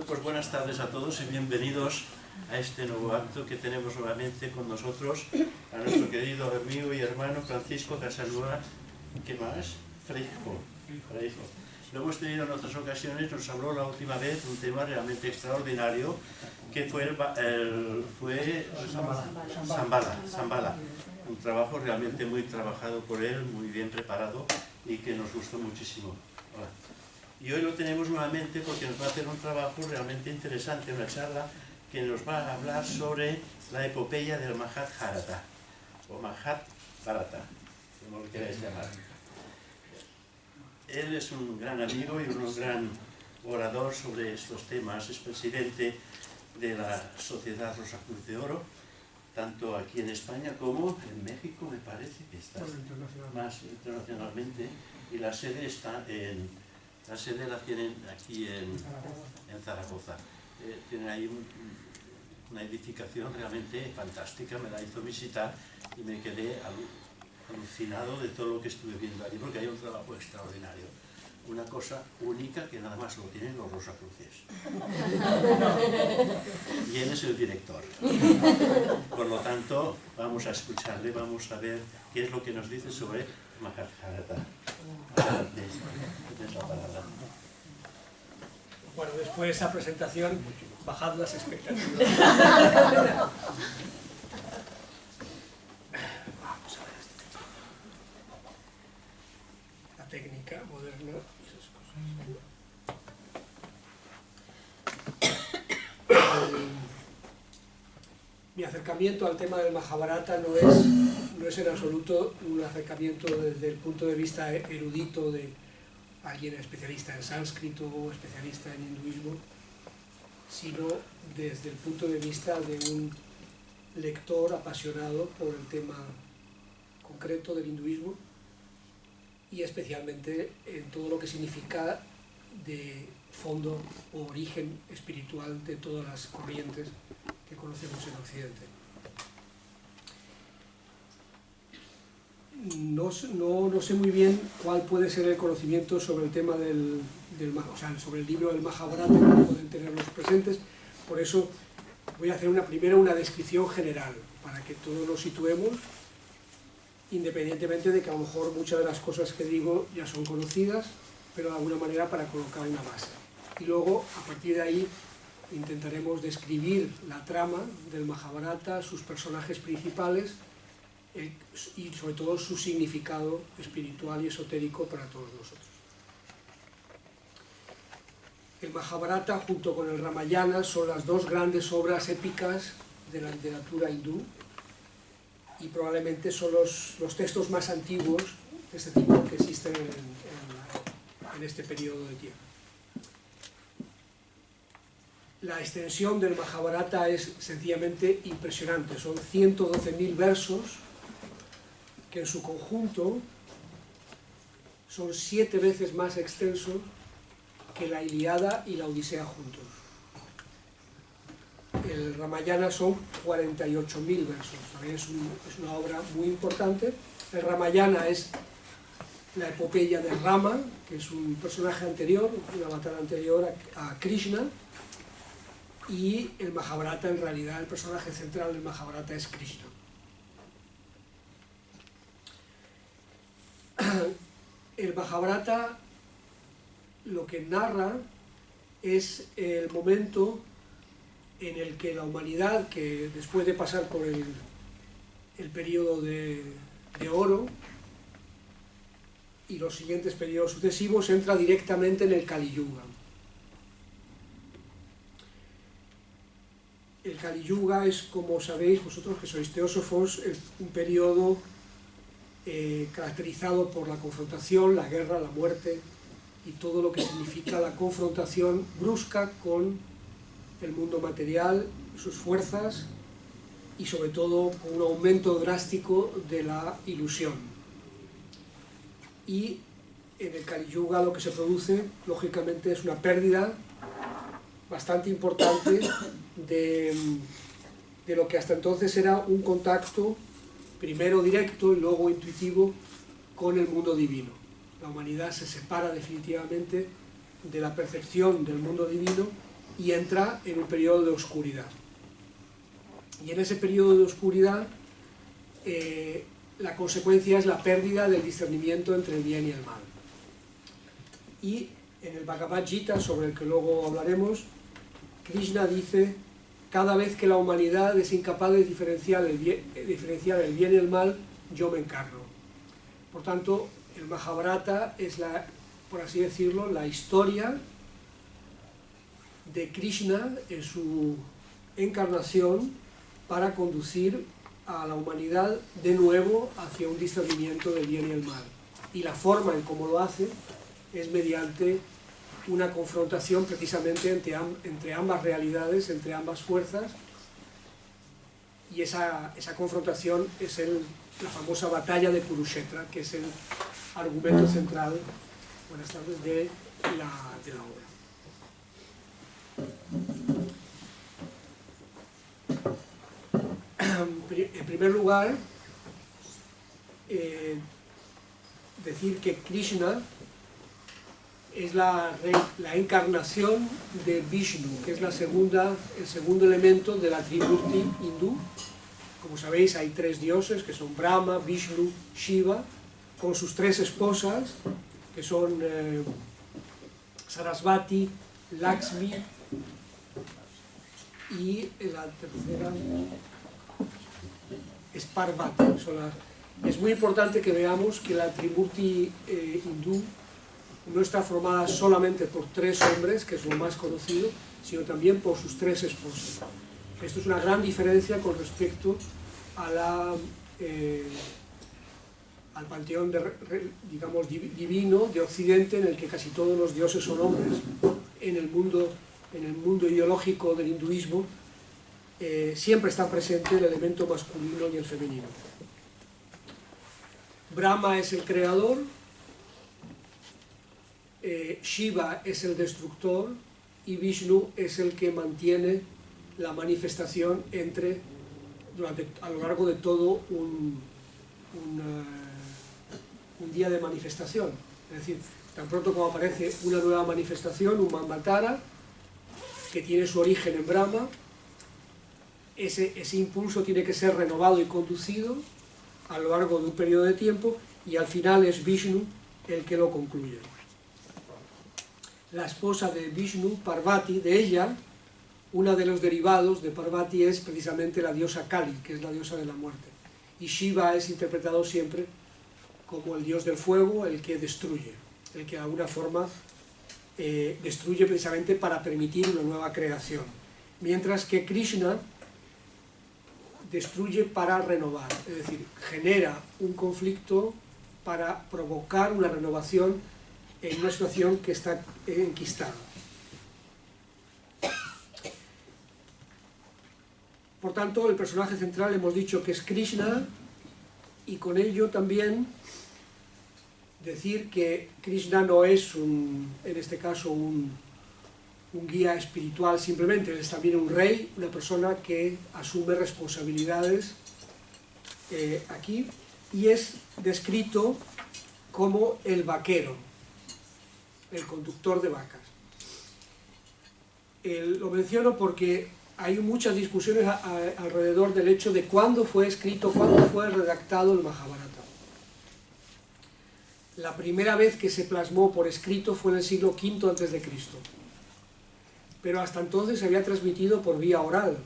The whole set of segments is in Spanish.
pues buenas tardes a todos y bienvenidos a este nuevo acto que tenemos nuevamente con nosotros a nuestro querido amigo y hermano Francisco Casanova, ¿qué más? Freijo. Lo hemos tenido en otras ocasiones, nos habló la última vez un tema realmente extraordinario que fue Zambala, un trabajo realmente muy trabajado por él, muy bien preparado y que nos gustó muchísimo. Hola. Y hoy lo tenemos nuevamente porque nos va a hacer un trabajo realmente interesante, una charla que nos va a hablar sobre la epopeya del Mahabharata, o Mahabharata, como lo queráis llamar. Él es un gran amigo y un gran orador sobre estos temas, es presidente de la Sociedad Rosacruz de Oro, tanto aquí en España como en México, me parece que está más internacionalmente, y la sede está la sede la tienen aquí en Zaragoza. Tienen ahí una edificación realmente fantástica, me la hizo visitar y me quedé alucinado de todo lo que estuve viendo allí, porque hay un trabajo extraordinario, una cosa única que nada más lo tienen los Rosacruces. Y él es el director. Por lo tanto, vamos a escucharle, vamos a ver qué es lo que nos dice sobre Mahabharata. Adelante, tienes la palabra. Bueno, después de esa presentación, bajad las expectativas. Vamos a ver la técnica moderna y esas cosas. Mi acercamiento al tema del Mahabharata no es en absoluto un acercamiento desde el punto de vista erudito de alguien especialista en sánscrito o especialista en hinduismo, sino desde el punto de vista de un lector apasionado por el tema concreto del hinduismo y especialmente en todo lo que significa de fondo o origen espiritual de todas las corrientes que conocemos en Occidente. No sé muy bien cuál puede ser el conocimiento sobre el tema sobre el libro del Mahabharata, que pueden tener los presentes, por eso voy a hacer primero una descripción general, para que todos nos situemos, independientemente de que a lo mejor muchas de las cosas que digo ya son conocidas, pero de alguna manera para colocar una base. Y luego, a partir de ahí, intentaremos describir la trama del Mahabharata, sus personajes principales, y sobre todo su significado espiritual y esotérico para todos nosotros. El Mahabharata junto con el Ramayana son las dos grandes obras épicas de la literatura hindú y probablemente son los textos más antiguos de este tipo que existen en este periodo de tiempo. La extensión del Mahabharata es sencillamente impresionante, son 112.000 versos que en su conjunto son 7 veces más extensos que la Ilíada y la Odisea juntos. El Ramayana son 48.000 versos, también es una obra muy importante. El Ramayana es la epopeya de Rama, que es un personaje anterior, un avatar anterior a Krishna, y el Mahabharata, en realidad, el personaje central del Mahabharata es Krishna. El Mahabharata lo que narra es el momento en el que la humanidad, que después de pasar por el periodo de oro y los siguientes periodos sucesivos, entra directamente en el Kali Yuga. El Kali Yuga es, como sabéis vosotros que sois teósofos, un periodo caracterizado por la confrontación, la guerra, la muerte y todo lo que significa la confrontación brusca con el mundo material, sus fuerzas y sobre todo con un aumento drástico de la ilusión. Y en el Kali Yuga lo que se produce, lógicamente, es una pérdida bastante importante de lo que hasta entonces era un contacto primero directo y luego intuitivo con el mundo divino. La humanidad se separa definitivamente de la percepción del mundo divino y entra en un periodo de oscuridad. Y en ese periodo de oscuridad la consecuencia es la pérdida del discernimiento entre el bien y el mal. Y en el Bhagavad Gita, sobre el que luego hablaremos, Krishna dice: cada vez que la humanidad es incapaz de diferenciar el bien y el mal, yo me encarno. Por tanto, el Mahabharata es, por así decirlo, la historia de Krishna en su encarnación para conducir a la humanidad de nuevo hacia un discernimiento del bien y el mal. Y la forma en cómo lo hace es mediante una confrontación precisamente entre ambas realidades, entre ambas fuerzas, y esa confrontación es la famosa batalla de Kurukshetra, que es el argumento central, buenas tardes, de la obra. En primer lugar, decir que Krishna es la encarnación de Vishnu, que es el segundo elemento de la Trimurti hindú. Como sabéis, hay tres dioses, que son Brahma, Vishnu, Shiva, con sus tres esposas, que son Sarasvati, Lakshmi, y la tercera es Parvati. Es muy importante que veamos que la Trimurti hindú no está formada solamente por tres hombres, que es lo más conocido, sino también por sus tres esposas. Esto es una gran diferencia con respecto a al panteón digamos, divino de Occidente, en el que casi todos los dioses son hombres. En el mundo ideológico del hinduismo siempre está presente el elemento masculino y el femenino. Brahma es el creador, Shiva es el destructor y Vishnu es el que mantiene la manifestación a lo largo de todo un día de manifestación. Es decir, tan pronto como aparece una nueva manifestación, un Manvatara, que tiene su origen en Brahma, ese impulso tiene que ser renovado y conducido a lo largo de un periodo de tiempo, y al final es Vishnu el que lo concluye. La esposa de Vishnu, Parvati, de ella, uno de los derivados de Parvati es precisamente la diosa Kali, que es la diosa de la muerte. Y Shiva es interpretado siempre como el dios del fuego, el que destruye, el que de alguna forma destruye precisamente para permitir una nueva creación. Mientras que Krishna destruye para renovar, es decir, genera un conflicto para provocar una renovación en una situación que está enquistada. Por tanto, el personaje central hemos dicho que es Krishna, y con ello también decir que Krishna no es en este caso un guía espiritual simplemente, él es también un rey, una persona que asume responsabilidades aquí, y es descrito como el vaquero, el conductor de vacas. Lo menciono porque hay muchas discusiones alrededor del hecho de cuándo fue escrito, cuándo fue redactado el Mahabharata. La primera vez que se plasmó por escrito fue en el siglo V a.C., pero hasta entonces se había transmitido por vía oral,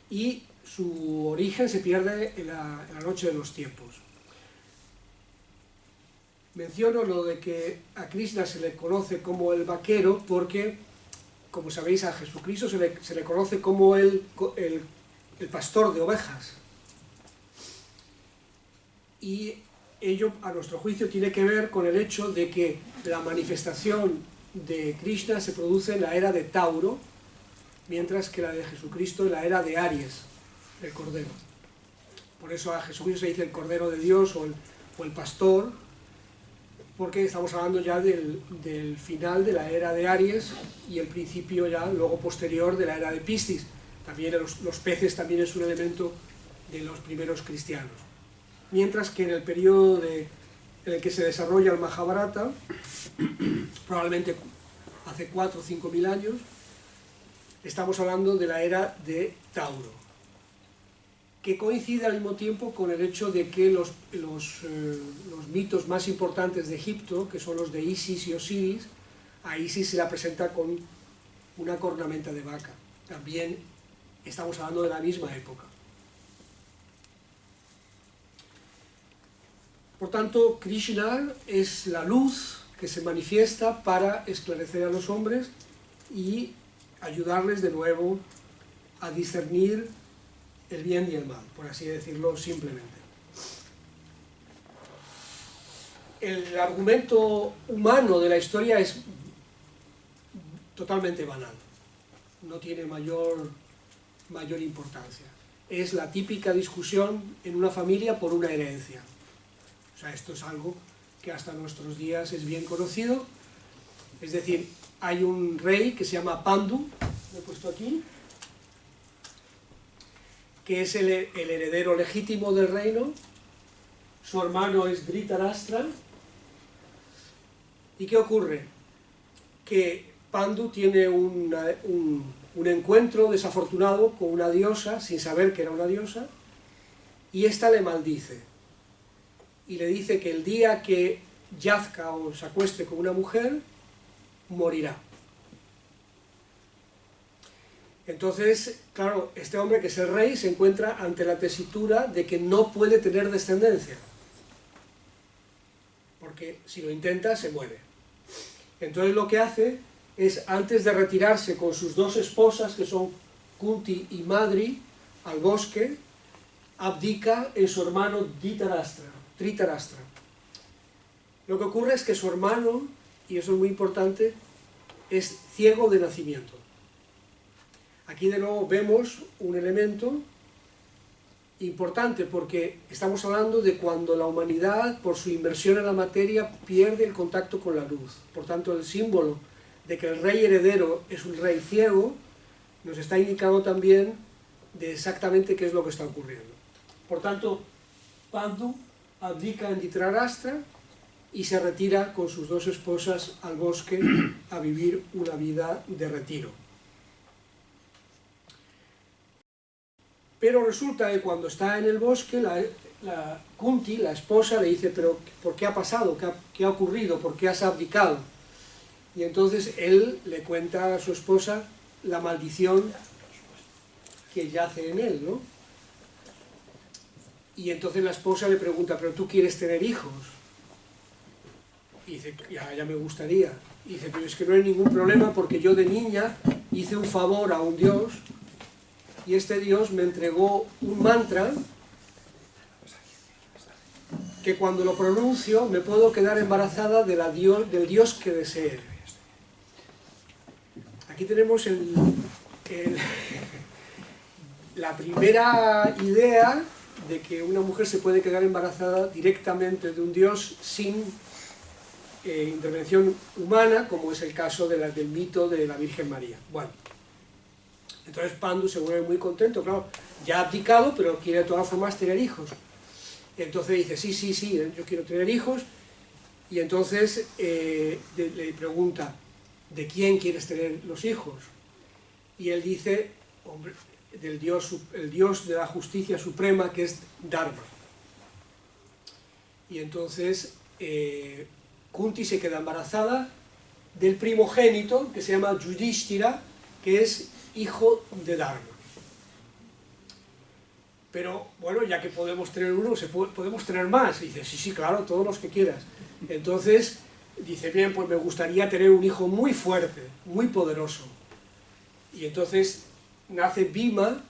y su origen se pierde en la noche de los tiempos. Menciono lo de que a Krishna se le conoce como el vaquero porque, como sabéis, a Jesucristo se le conoce como el pastor de ovejas. Y ello, a nuestro juicio, tiene que ver con el hecho de que la manifestación de Krishna se produce en la era de Tauro, mientras que la de Jesucristo en la era de Aries, el Cordero. Por eso a Jesucristo se dice el Cordero de Dios o el Pastor, porque estamos hablando ya del final de la era de Aries y el principio ya luego posterior de la era de Piscis. También los peces también es un elemento de los primeros cristianos. Mientras que en el periodo en el que se desarrolla el Mahabharata, probablemente hace 4 o 5 mil años, estamos hablando de la era de Tauro, que coincide al mismo tiempo con el hecho de que los mitos más importantes de Egipto, que son los de Isis y Osiris, a Isis se la presenta con una cornamenta de vaca. También estamos hablando de la misma época. Por tanto, Krishna es la luz que se manifiesta para esclarecer a los hombres y ayudarles de nuevo a discernir el bien y el mal, por así decirlo simplemente. El argumento humano de la historia es totalmente banal, no tiene mayor importancia. Es la típica discusión en una familia por una herencia. O sea, esto es algo que hasta nuestros días es bien conocido. Es decir, hay un rey que se llama Pandu, lo he puesto aquí, que es el heredero legítimo del reino. Su hermano es Dhritarashtra. ¿Y qué ocurre? Que Pandu tiene un encuentro desafortunado con una diosa, sin saber que era una diosa, y ésta le maldice. Y le dice que el día que yazca o se acueste con una mujer, morirá. Entonces, claro, este hombre, que es el rey, se encuentra ante la tesitura de que no puede tener descendencia, porque si lo intenta, se muere. Entonces lo que hace es, antes de retirarse con sus 2 esposas, que son Kunti y Madri, al bosque, abdica en su hermano Dhritarashtra. Lo que ocurre es que su hermano, y eso es muy importante, es ciego de nacimiento. Aquí de nuevo vemos un elemento importante, porque estamos hablando de cuando la humanidad, por su inmersión en la materia, pierde el contacto con la luz. Por tanto, el símbolo de que el rey heredero es un rey ciego nos está indicando también de exactamente qué es lo que está ocurriendo. Por tanto, Pandu abdica en Dhritarashtra y se retira con sus 2 esposas al bosque a vivir una vida de retiro. Pero resulta que cuando está en el bosque, la Kunti, la esposa, le dice: ¿pero por qué ha pasado? ¿Qué ha ocurrido? ¿Por qué has abdicado? Y entonces él le cuenta a su esposa la maldición que yace en él, ¿no? Y entonces la esposa le pregunta: ¿pero tú quieres tener hijos? Y dice: ya me gustaría. Y dice: pero es que no hay ningún problema, porque yo de niña hice un favor a un dios, y este dios me entregó un mantra que cuando lo pronuncio me puedo quedar embarazada del dios que desee. Aquí tenemos la primera idea de que una mujer se puede quedar embarazada directamente de un dios sin intervención humana, como es el caso del mito de la Virgen María. Bueno, entonces Pandu se vuelve muy contento, claro, ya ha abdicado, pero quiere de todas formas tener hijos. Entonces dice: sí, yo quiero tener hijos. Y entonces le pregunta: ¿de quién quieres tener los hijos? Y él dice: hombre, el dios de la justicia suprema, que es Dharma. Y entonces Kunti se queda embarazada del primogénito, que se llama Yudhishthira, que es hijo de Dharma. Pero bueno, ya que podemos tener uno, podemos tener más. Y dice: sí, claro, todos los que quieras. Entonces dice: bien, pues me gustaría tener un hijo muy fuerte, muy poderoso. Y entonces nace Bhima,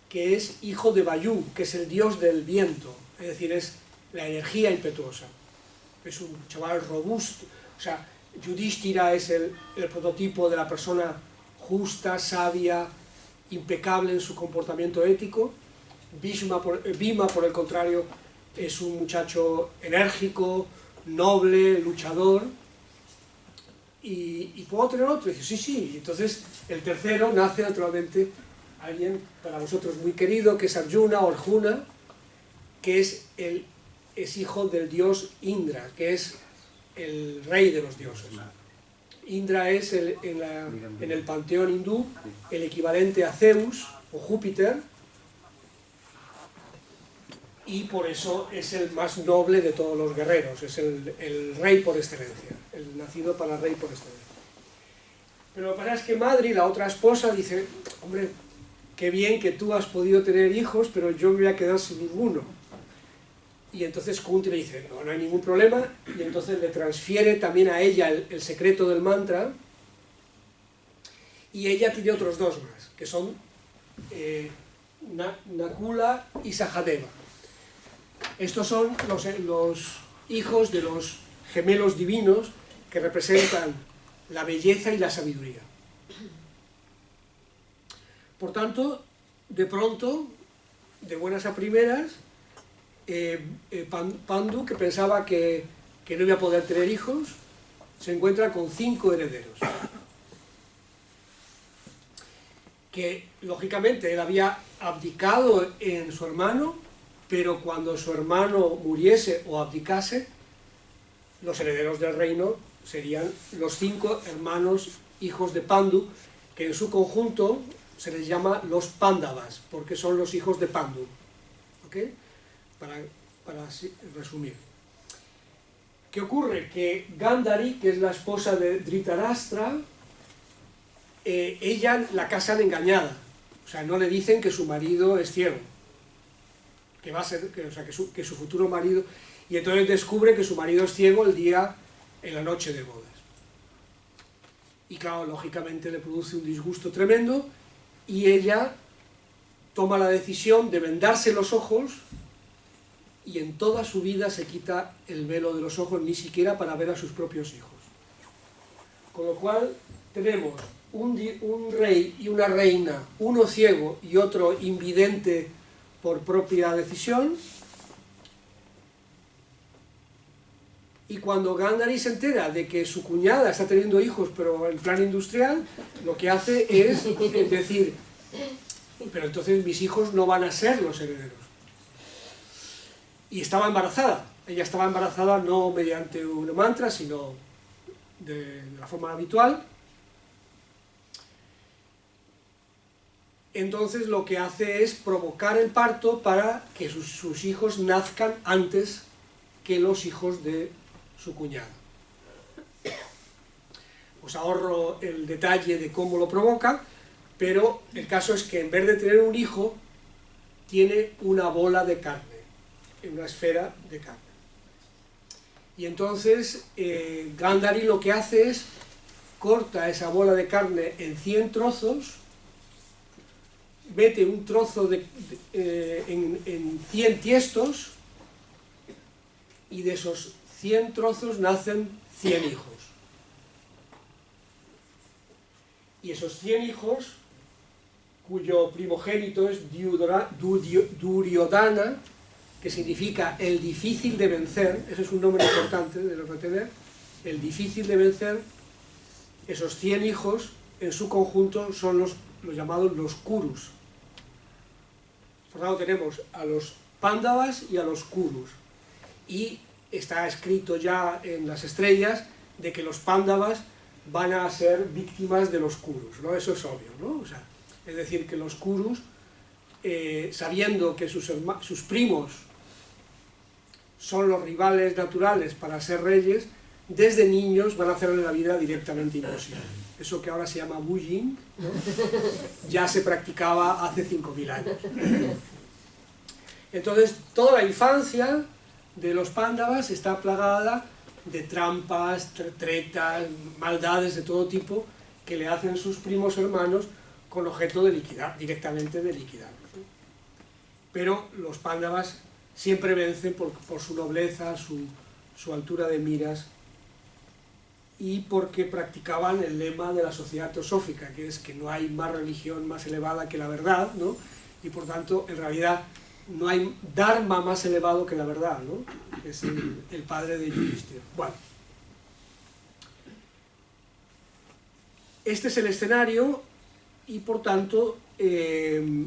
que es hijo de Vayu, que es el dios del viento, es decir, es la energía impetuosa. Es un chaval robusto. O sea, Yudhishthira es el prototipo de la persona justa, sabia, impecable en su comportamiento ético. Bhima, por el contrario, es un muchacho enérgico, noble, luchador. Y puedo tener otro. Y dice: sí. Entonces el tercero nace naturalmente alguien para vosotros muy querido, que es Arjuna o Arjuna, que es hijo del dios Indra, que es el rey de los dioses. Indra es en el panteón hindú el equivalente a Zeus o Júpiter, y por eso es el más noble de todos los guerreros, es el rey por excelencia, el nacido para rey por excelencia. Pero lo que pasa es que Madri, la otra esposa, dice, hombre, qué bien que tú has podido tener hijos, pero yo me voy a quedar sin ninguno. Y entonces Kunti le dice, no, no hay ningún problema, y entonces le transfiere también a ella el secreto del mantra, y ella tiene otros dos más, que son Nakula y Sahadeva. Estos son los hijos de los gemelos divinos que representan la belleza y la sabiduría. Por tanto, de pronto, de buenas a primeras, Pandu, que pensaba que no iba a poder tener hijos, se encuentra con 5 herederos. Que, lógicamente, él había abdicado en su hermano, pero cuando su hermano muriese o abdicase, los herederos del reino serían los 5 hermanos hijos de Pandu, que en su conjunto se les llama los Pándavas, porque son los hijos de Pandu. ¿Ok? Para resumir. ¿Qué ocurre? Que Gandhari, que es la esposa de Dhritarashtra, ella la casan engañada. O sea, no le dicen que su marido es ciego. Que va a ser, que su futuro marido, y entonces descubre que su marido es ciego en la noche de bodas. Y claro, lógicamente le produce un disgusto tremendo, y ella toma la decisión de vendarse los ojos, y en toda su vida se quita el velo de los ojos, ni siquiera para ver a sus propios hijos. Con lo cual tenemos un rey y una reina, uno ciego y otro invidente por propia decisión, y cuando Gandhari se entera de que su cuñada está teniendo hijos pero en plan industrial, lo que hace es decir, pero entonces mis hijos no van a ser los herederos. Y estaba embarazada, ella estaba embarazada no mediante un mantra, sino de la forma habitual. Entonces lo que hace es provocar el parto para que sus hijos nazcan antes que los hijos de su cuñada. Os ahorro el detalle de cómo lo provoca, pero el caso es que en vez de tener un hijo, tiene una bola de carne, una esfera de carne. Y entonces Gandhari lo que hace es corta esa bola de carne en 100 trozos, mete un trozo en 100 tiestos, y de esos 100 trozos nacen 100 hijos. Y esos 100 hijos, cuyo primogénito es Duryodhana, que significa el difícil de vencer, ese es un nombre importante de retener, el difícil de vencer, esos 100 hijos en su conjunto son los llamados los Kurus. Por lo tanto tenemos a los Pándavas y a los Kurus. Y está escrito ya en las estrellas de que los Pándavas van a ser víctimas de los Kurus, ¿no? Eso es obvio, ¿no? O sea, es decir, que los Kurus, sabiendo que sus primos son los rivales naturales para ser reyes, desde niños van a hacerle la vida directamente imposible. Eso que ahora se llama bullying, ¿no? Ya se practicaba hace 5000 años. Entonces, toda la infancia de los Pándavas está plagada de trampas, tretas, maldades de todo tipo que le hacen sus primos hermanos con objeto de liquidar, directamente de liquidarlos, ¿no? Pero los Pándavas siempre vencen por su nobleza, su altura de miras, y porque practicaban el lema de la sociedad teosófica, que es que no hay más religión más elevada que la verdad, ¿no? Y por tanto, en realidad, no hay dharma más elevado que la verdad, ¿no? Es el padre de Yudhishthira. Bueno, este es el escenario, y por tanto ese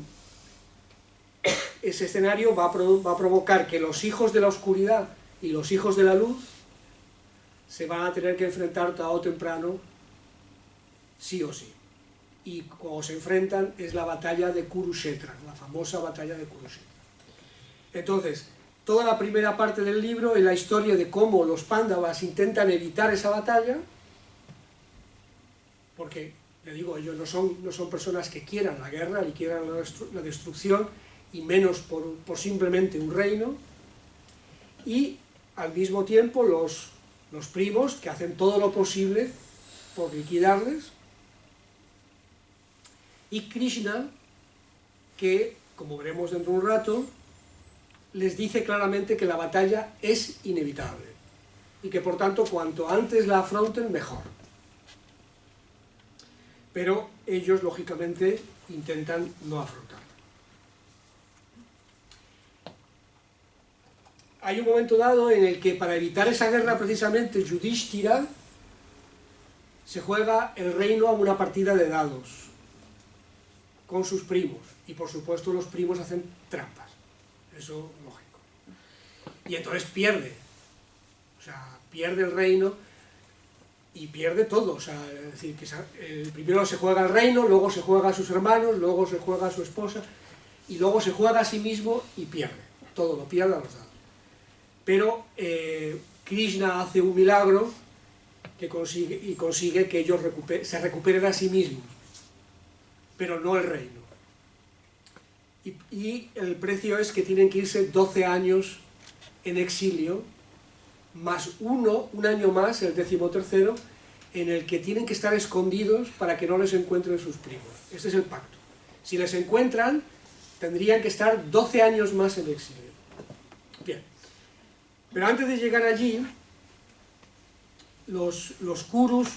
escenario va a provocar que los hijos de la oscuridad y los hijos de la luz se van a tener que enfrentar tarde o temprano sí o sí. Y cuando se enfrentan es la batalla de Kurukshetra, la famosa batalla de Kurukshetra. Entonces, toda la primera parte del libro es la historia de cómo los Pándavas intentan evitar esa batalla, porque, le digo, ellos no son personas que quieran la guerra, ni quieran la destrucción, y menos por simplemente un reino, y al mismo tiempo los primos, que hacen todo lo posible por liquidarles, y Krishna, que, como veremos dentro de un rato, les dice claramente que la batalla es inevitable, y que por tanto cuanto antes la afronten, mejor. Pero ellos, lógicamente, intentan no afrontarla. Hay un momento dado en el que, para evitar esa guerra, precisamente, Yudhishthira se juega el reino a una partida de dados con sus primos, y por supuesto los primos hacen trampas, eso lógico, y entonces pierde, o sea, pierde el reino y pierde todo, o sea, es decir, que primero se juega el reino, luego se juega a sus hermanos, luego se juega a su esposa, y luego se juega a sí mismo y pierde, todo lo pierde a los dados. Pero Krishna hace un milagro que consigue que ellos se recuperen a sí mismos, pero no el reino. Y el precio es que tienen que irse 12 años en exilio, más un año más, el 13º, en el que tienen que estar escondidos para que no les encuentren sus primos. Este es el pacto. Si les encuentran, tendrían que estar 12 años más en exilio. Bien. Pero antes de llegar allí, los Kurus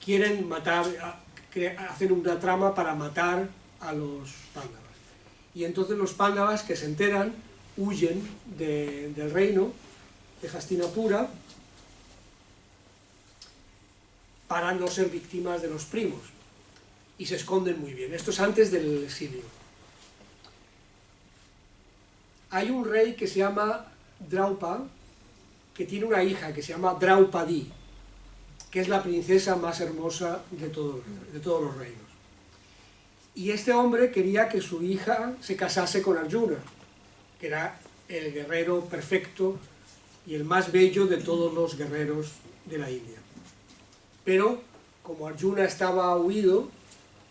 quieren matar, hacen una trama para matar a los Pándavas. Y entonces los Pándavas, que se enteran, huyen del reino de Hastinapura para no ser víctimas de los primos, y se esconden muy bien. Esto es antes del exilio. Hay un rey que se llama Draupada, que tiene una hija que se llama Draupadi, que es la princesa más hermosa de todos los reinos. Y este hombre quería que su hija se casase con Arjuna, que era el guerrero perfecto y el más bello de todos los guerreros de la India. Pero, como Arjuna estaba huido,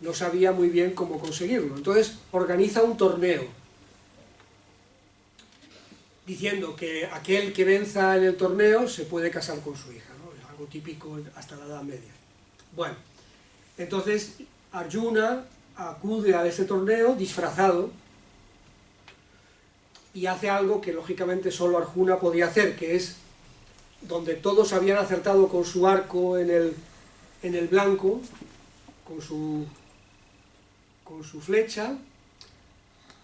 no sabía muy bien cómo conseguirlo. Entonces organiza un torneo, diciendo que aquel que venza en el torneo se puede casar con su hija, ¿no? Es algo típico hasta la Edad Media. Bueno, entonces Arjuna acude a ese torneo disfrazado y hace algo que lógicamente solo Arjuna podía hacer, que es, donde todos habían acertado con su arco en el blanco, con su flecha,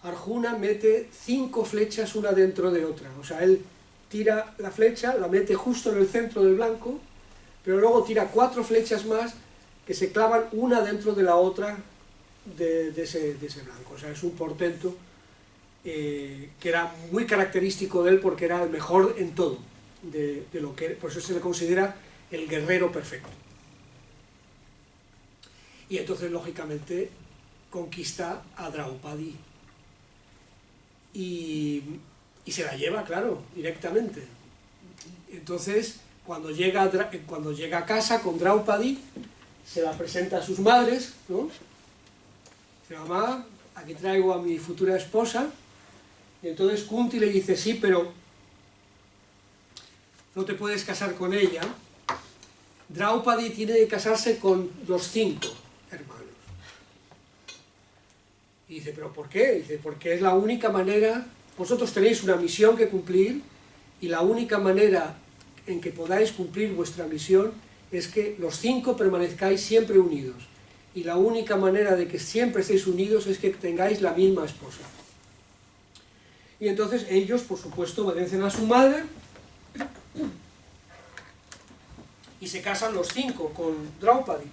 Arjuna mete 5 flechas una dentro de otra. O sea, él tira la flecha, la mete justo en el centro del blanco, pero luego tira 4 flechas más que se clavan una dentro de la otra de ese blanco. O sea, es un portento que era muy característico de él, porque era el mejor en todo, de lo que, por eso se le considera el guerrero perfecto. Y entonces, lógicamente, conquista a Draupadi. Y se la lleva, claro, directamente. Entonces, cuando llega a casa con Draupadi, se la presenta a sus madres, ¿no? Dice: mamá, aquí traigo a mi futura esposa. Y entonces Kunti le dice: sí, pero no te puedes casar con ella. Draupadi tiene que casarse con los 5 hermanos. Y dice: ¿pero por qué? Dice: porque es la única manera, vosotros tenéis una misión que cumplir, y la única manera en que podáis cumplir vuestra misión es que los 5 permanezcáis siempre unidos. Y la única manera de que siempre estéis unidos es que tengáis la misma esposa. Y entonces ellos, por supuesto, obedecen a su madre y se casan los 5 con Draupadi.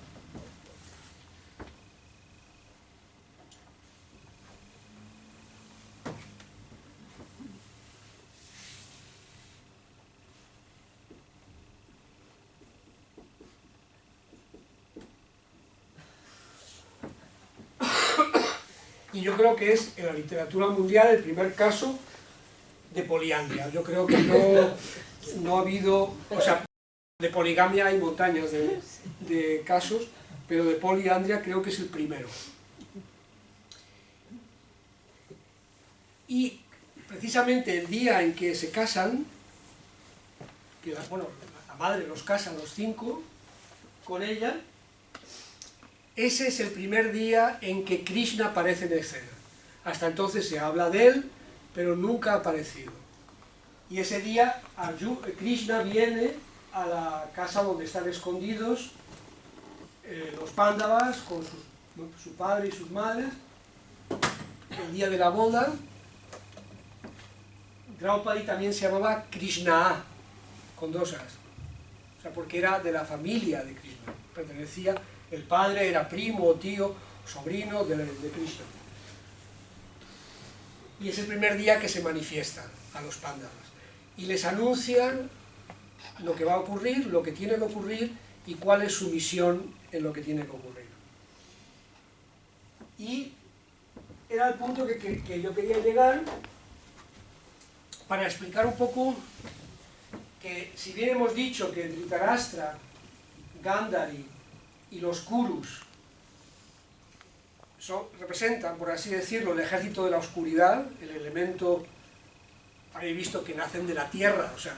Y yo creo que es en la literatura mundial el primer caso de poliandria. Yo creo que no ha habido, o sea, de poligamia hay montañas de casos, pero de poliandria creo que es el primero. Y precisamente el día en que se casan, que la madre los casa a los 5 con ella, ese es el primer día en que Krishna aparece en escena. Hasta entonces se habla de él, pero nunca ha aparecido. Y ese día Krishna viene a la casa donde están escondidos los Pándavas con su padre y sus madres. El día de la boda, Draupadi también se llamaba Krishna, con 2 As. O sea, porque era de la familia de Krishna. Pertenecía, el padre era primo, tío, sobrino de Krishna. Y es el primer día que se manifiestan a los Pándavas. Y les anuncian lo que va a ocurrir, lo que tiene que ocurrir y cuál es su misión en lo que tiene que ocurrir. Y era el punto que yo quería llegar para explicar un poco que, si bien hemos dicho que Dhritarashtra, Gandhari y los Kurus representan, por así decirlo, el ejército de la oscuridad, el elemento, habéis visto que nacen de la tierra, o sea,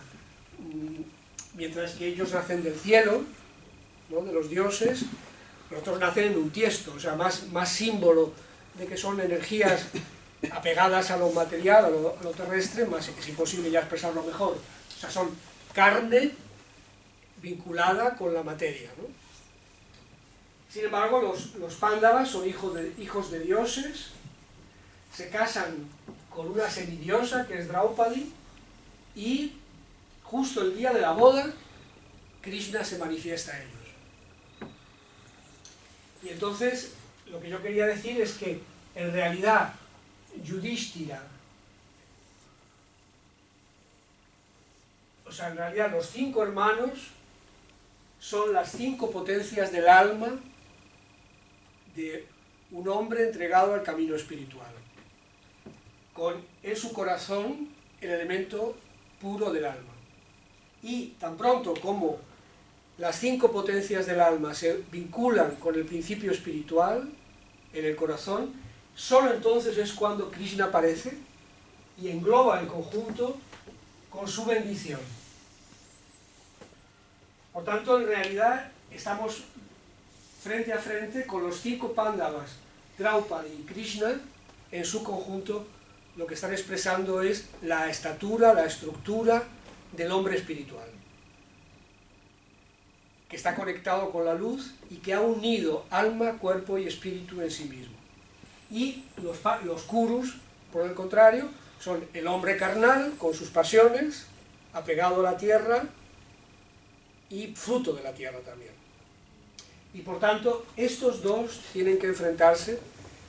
mientras que ellos nacen del cielo, ¿no?, de los dioses, los otros nacen en un tiesto, o sea, más símbolo de que son energías apegadas a lo material, a lo terrestre, más es imposible ya expresarlo mejor. O sea, son carne vinculada con la materia, ¿no? Sin embargo, los Pándavas son hijos de dioses, se casan con una semidiosa que es Draupadi, y justo el día de la boda, Krishna se manifiesta a ellos. Y entonces, lo que yo quería decir es que, en realidad, Yudhishthira, o sea, en realidad los 5 hermanos son las 5 potencias del alma de un hombre entregado al camino espiritual, con en su corazón el elemento puro del alma. Y tan pronto como las 5 potencias del alma se vinculan con el principio espiritual en el corazón, solo entonces es cuando Krishna aparece y engloba el conjunto con su bendición. Por tanto, en realidad estamos frente a frente con los 5 Pándavas, Draupadi y Krishna. En su conjunto lo que están expresando es la estatura, la estructura del hombre espiritual, que está conectado con la luz y que ha unido alma, cuerpo y espíritu en sí mismo. Y los Kurus, por el contrario, son el hombre carnal con sus pasiones, apegado a la tierra y fruto de la tierra también. Y por tanto, estos dos tienen que enfrentarse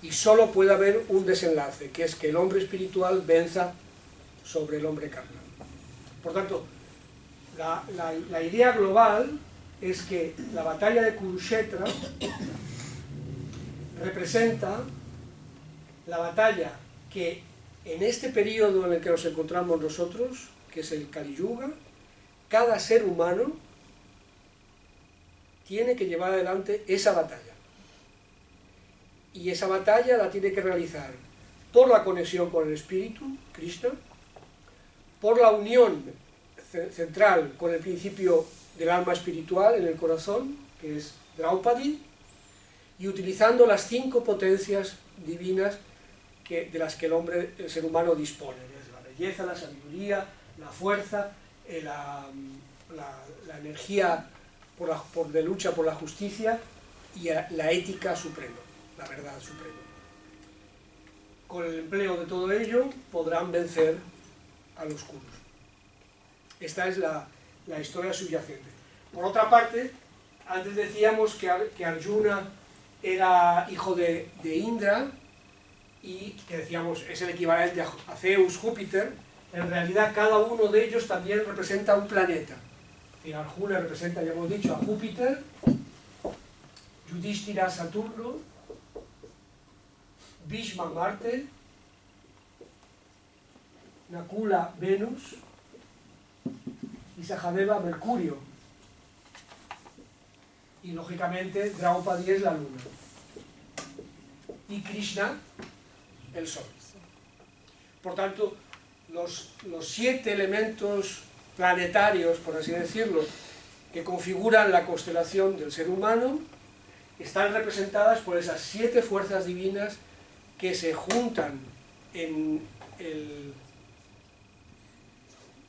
y solo puede haber un desenlace, que es que el hombre espiritual venza sobre el hombre carnal. Por tanto, la idea global es que la batalla de Kurukshetra representa la batalla que en este periodo en el que nos encontramos nosotros, que es el Kali Yuga, cada ser humano tiene que llevar adelante esa batalla. Y esa batalla la tiene que realizar por la conexión con el espíritu, Krishna, por la unión central con el principio del alma espiritual en el corazón, que es Draupadi, y utilizando las 5 potencias divinas de las que el ser humano dispone, desde la belleza, la sabiduría, la fuerza, la energía de lucha por la justicia y la ética suprema, la verdad suprema. Con el empleo de todo ello podrán vencer a los Kurus. Esta es la historia subyacente. Por otra parte, antes decíamos que Arjuna era hijo de Indra, y que decíamos es el equivalente a Zeus, Júpiter. En realidad cada uno de ellos también representa un planeta. Arjuna representa, ya hemos dicho, a Júpiter, Yudhishthira a Saturno, Bhishma Marte, Nakula Venus y Sahadeva Mercurio. Y lógicamente Draupadi es la luna. Y Krishna, el sol. Por tanto, los 7 elementos planetarios, por así decirlo, que configuran la constelación del ser humano, están representadas por esas 7 fuerzas divinas que se juntan en el,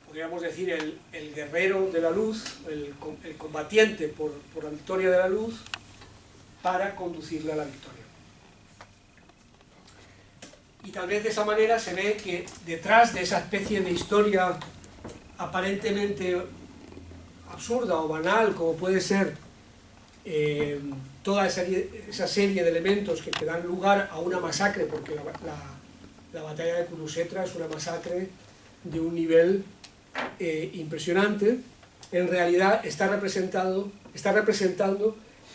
podríamos decir, el guerrero de la luz, el combatiente por la victoria de la luz, para conducirle a la victoria. Y tal vez de esa manera se ve que detrás de esa especie de historia aparentemente absurda o banal, como puede ser toda esa serie de elementos que dan lugar a una masacre, porque la batalla de Kurukshetra es una masacre de un nivel impresionante, en realidad está representando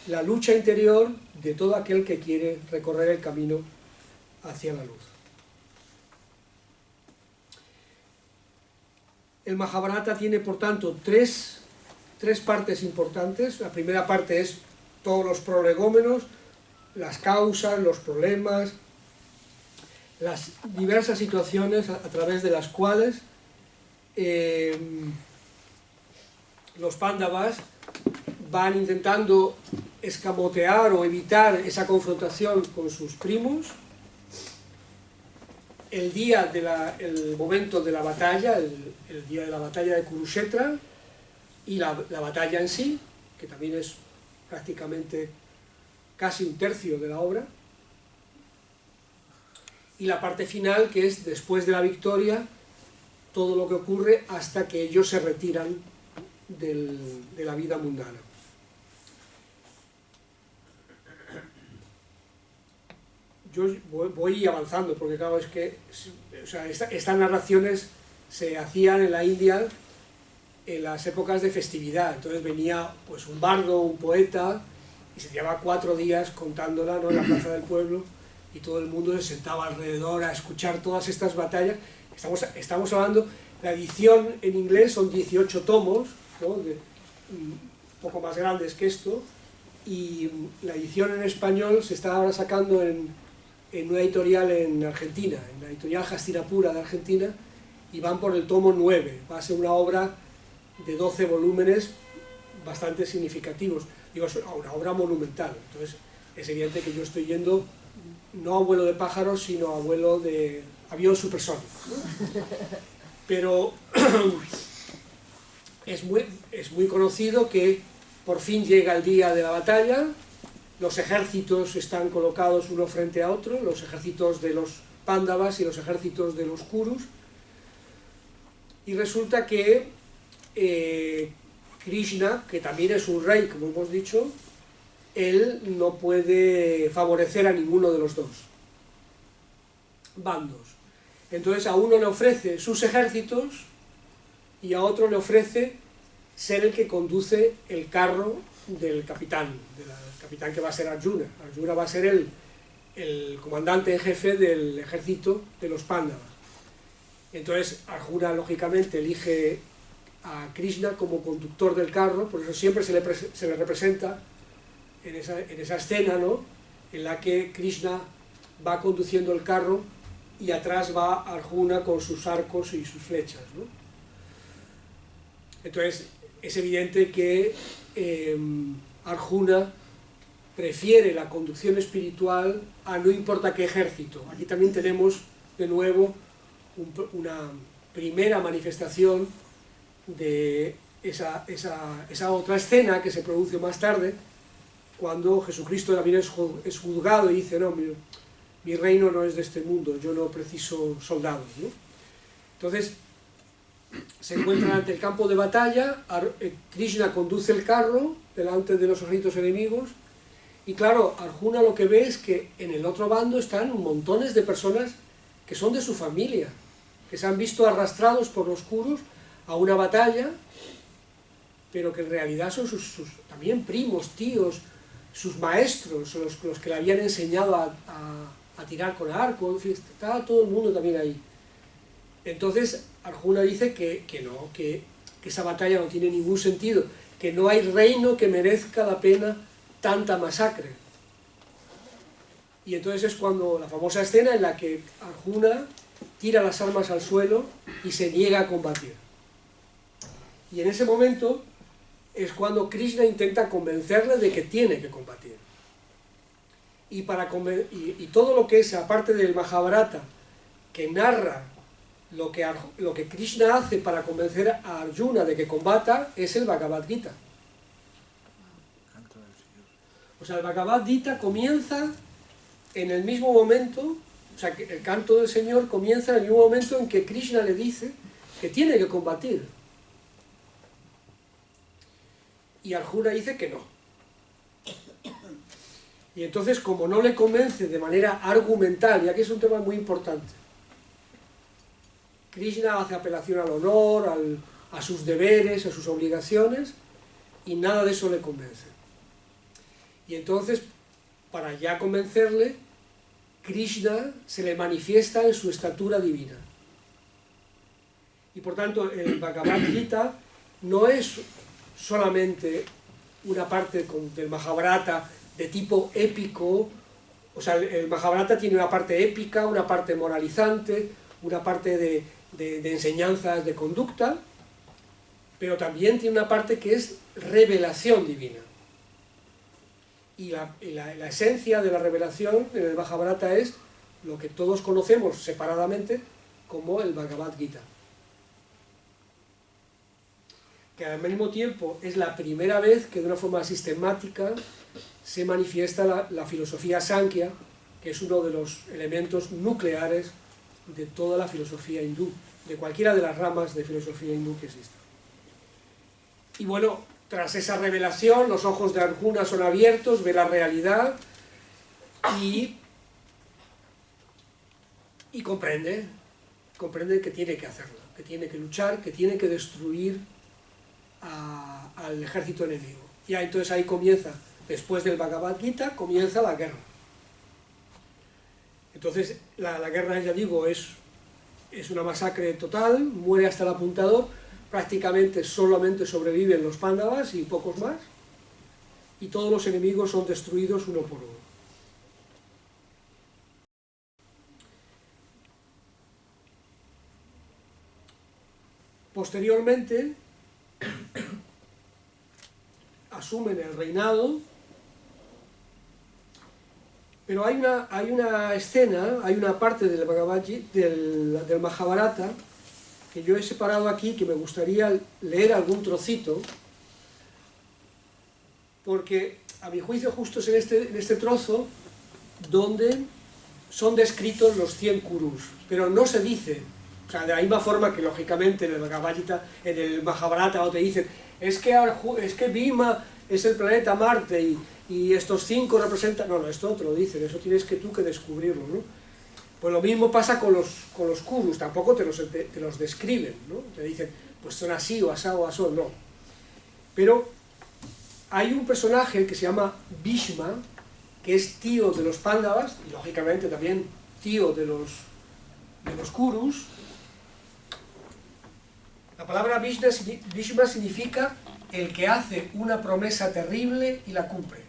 la lucha interior de todo aquel que quiere recorrer el camino hacia la luz. El Mahabharata tiene, por tanto, tres partes importantes. La primera parte es todos los prolegómenos, las causas, los problemas, las diversas situaciones a través de las cuales los Pándavas van intentando escamotear o evitar esa confrontación con sus primos. El día el momento de la batalla, el día de la batalla de Kurukshetra, y la batalla en sí, que también es prácticamente casi un tercio de la obra, y la parte final, que es después de la victoria, todo lo que ocurre hasta que ellos se retiran de la vida mundana. Yo voy avanzando, porque claro, es que estas narraciones se hacían en la India en las épocas de festividad. Entonces venía pues un bardo, un poeta, y se llevaba 4 días contándola, ¿no?, en la plaza del pueblo, y todo el mundo se sentaba alrededor a escuchar todas estas batallas. Estamos hablando, la edición en inglés son 18 tomos, ¿no?, un poco más grandes que esto, y la edición en español se está ahora sacando en una editorial en Argentina, en la editorial Hastinapura de Argentina, y van por el tomo 9. Va a ser una obra de 12 volúmenes bastante significativos. Digo, es una obra monumental. Entonces es evidente que yo estoy yendo no a vuelo de pájaros, sino a vuelo de avión supersónico, ¿no? Pero es muy conocido que por fin llega el día de la batalla. Los ejércitos están colocados uno frente a otro, los ejércitos de los Pándavas y los ejércitos de los Kurus, y resulta que Krishna, que también es un rey, como hemos dicho, él no puede favorecer a ninguno de los dos bandos. Entonces a uno le ofrece sus ejércitos y a otro le ofrece ser el que conduce el carro del capitán, capitán que va a ser Arjuna. Arjuna va a ser el comandante en jefe del ejército de los Pándavas. Entonces Arjuna lógicamente elige a Krishna como conductor del carro, por eso siempre se le representa en esa escena, ¿no?, en la que Krishna va conduciendo el carro y atrás va Arjuna con sus arcos y sus flechas, ¿no? Entonces es evidente que Arjuna prefiere la conducción espiritual a no importa qué ejército. Aquí también tenemos de nuevo una primera manifestación de esa otra escena que se produce más tarde, cuando Jesucristo también es juzgado y dice: no, mi reino no es de este mundo, yo no preciso soldados, ¿no? Entonces se encuentran ante el campo de batalla, Krishna conduce el carro delante de los ejércitos enemigos, y claro, Arjuna lo que ve es que en el otro bando están montones de personas que son de su familia, que se han visto arrastrados por los Kurus a una batalla, pero que en realidad son sus también primos, tíos, sus maestros, los que le habían enseñado a a tirar con arco, en fin, está todo el mundo también ahí. Entonces Arjuna dice que no, que esa batalla no tiene ningún sentido, que no hay reino que merezca la pena tanta masacre. Y entonces es cuando la famosa escena en la que Arjuna tira las armas al suelo y se niega a combatir. Y en ese momento es cuando Krishna intenta convencerle de que tiene que combatir. Y todo lo que es, aparte del Mahabharata, que narra lo que Krishna hace para convencer a Arjuna de que combata, es el Bhagavad Gita. O sea, el Bhagavad Gita comienza en el mismo momento, o sea, que el canto del Señor comienza en el mismo momento en que Krishna le dice que tiene que combatir. Y Arjuna dice que no. Y entonces, como no le convence de manera argumental, ya que es un tema muy importante, Krishna hace apelación al honor, a sus deberes, a sus obligaciones, y nada de eso le convence. Y entonces, para ya convencerle, Krishna se le manifiesta en su estatura divina. Y por tanto, el Bhagavad Gita no es solamente una parte del Mahabharata de tipo épico, o sea, el Mahabharata tiene una parte épica, una parte moralizante, una parte de enseñanzas de conducta, pero también tiene una parte que es revelación divina. Y la esencia de la revelación en el Mahabharata es lo que todos conocemos separadamente como el Bhagavad Gita. Que al mismo tiempo es la primera vez que de una forma sistemática se manifiesta la filosofía Sankhya, que es uno de los elementos nucleares de toda la filosofía hindú, de cualquiera de las ramas de filosofía hindú que exista. Y bueno, tras esa revelación, los ojos de Arjuna son abiertos, ve la realidad y comprende que tiene que hacerlo, que tiene que luchar, que tiene que destruir al ejército enemigo. Y entonces ahí comienza, después del Bhagavad Gita, comienza la guerra. Entonces la guerra, ya digo, es una masacre total, muere hasta el apuntador, prácticamente solamente sobreviven los Pándavas y pocos más, y todos los enemigos son destruidos uno por uno. Posteriormente asumen el reinado, pero hay una escena, hay una parte del Bhagavad Gita, del Mahabharata, que yo he separado aquí, que me gustaría leer algún trocito, porque a mi juicio justo es en este trozo donde son descritos los 100 Kurus, pero no se dice, o sea, de la misma forma que lógicamente en el Bhagavad Gita, en el Mahabharata, o te dicen, es que Bhima es el planeta Marte y estos 5 representan... No, esto no te lo dicen, eso tienes tú que descubrirlo, ¿no? Pues lo mismo pasa con los Kurus, tampoco te los describen, ¿no? Te dicen, pues son así o asá o asó, no. Pero hay un personaje que se llama Bhishma, que es tío de los Pándavas, y lógicamente también tío de los Kurus. La palabra Bhishma significa el que hace una promesa terrible y la cumple.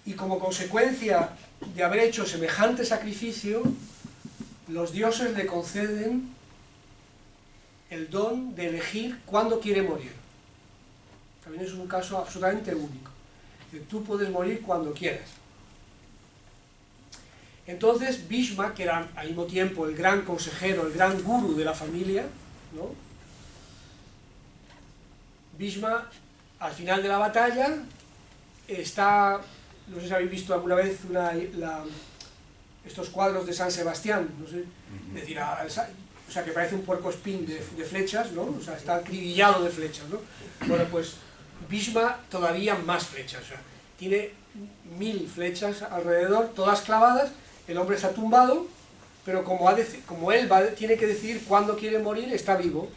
Y como consecuencia de haber hecho semejante sacrificio, los dioses le conceden el don de elegir cuándo quiere morir. También es un caso absolutamente único. Que tú puedes morir cuando quieras. Entonces Bhishma, que era al mismo tiempo el gran consejero, el gran gurú de la familia, ¿no? Bhishma, al final de la batalla, está... No sé si habéis visto alguna vez estos cuadros de San Sebastián, no sé, es decir, o sea, que parece un puercoespín de flechas, ¿no? O sea, está acribillado de flechas, ¿no? Bueno, pues Bhishma todavía más flechas, o sea, tiene 1000 flechas alrededor, todas clavadas, el hombre está tumbado, pero como él tiene que decidir cuándo quiere morir, está vivo.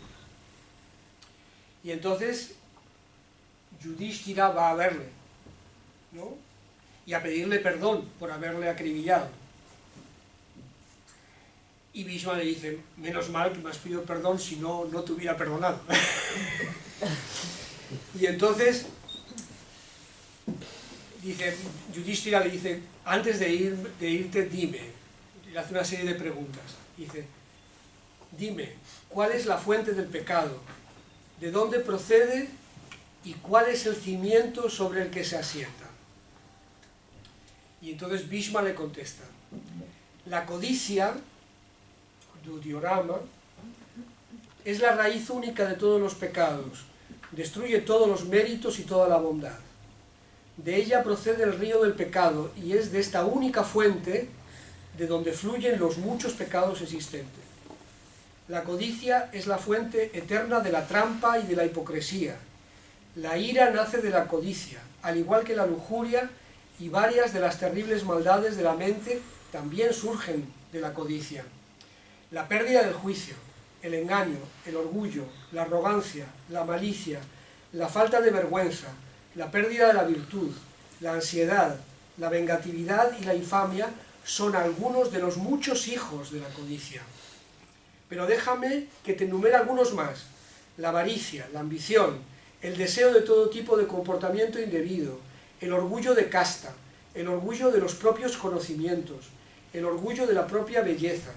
Y entonces Yudhishthira va a verle, ¿no? y a pedirle perdón por haberle acribillado. Y Bhishma le dice, menos mal que me has pedido perdón, si no, no te hubiera perdonado. Y entonces, dice, Yudhishthira le dice, antes de irte, dime, le hace una serie de preguntas. Dice, dime, ¿cuál es la fuente del pecado? ¿De dónde procede? ¿Y cuál es el cimiento sobre el que se asienta? Y entonces Bhishma le contesta, la codicia, Dudyorama, es la raíz única de todos los pecados, destruye todos los méritos y toda la bondad. De ella procede el río del pecado y es de esta única fuente de donde fluyen los muchos pecados existentes. La codicia es la fuente eterna de la trampa y de la hipocresía. La ira nace de la codicia, al igual que la lujuria, y varias de las terribles maldades de la mente también surgen de la codicia. La pérdida del juicio, el engaño, el orgullo, la arrogancia, la malicia, la falta de vergüenza, la pérdida de la virtud, la ansiedad, la vengatividad y la infamia son algunos de los muchos hijos de la codicia. Pero déjame que te enumere algunos más: la avaricia, la ambición, el deseo de todo tipo de comportamiento indebido, el orgullo de casta, el orgullo de los propios conocimientos, el orgullo de la propia belleza,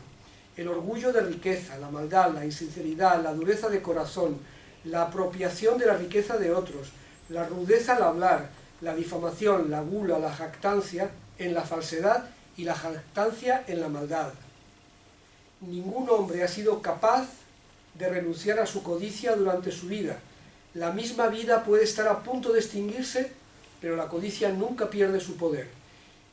el orgullo de riqueza, la maldad, la insinceridad, la dureza de corazón, la apropiación de la riqueza de otros, la rudeza al hablar, la difamación, la gula, la jactancia en la falsedad y la jactancia en la maldad. Ningún hombre ha sido capaz de renunciar a su codicia durante su vida. La misma vida puede estar a punto de extinguirse, pero la codicia nunca pierde su poder.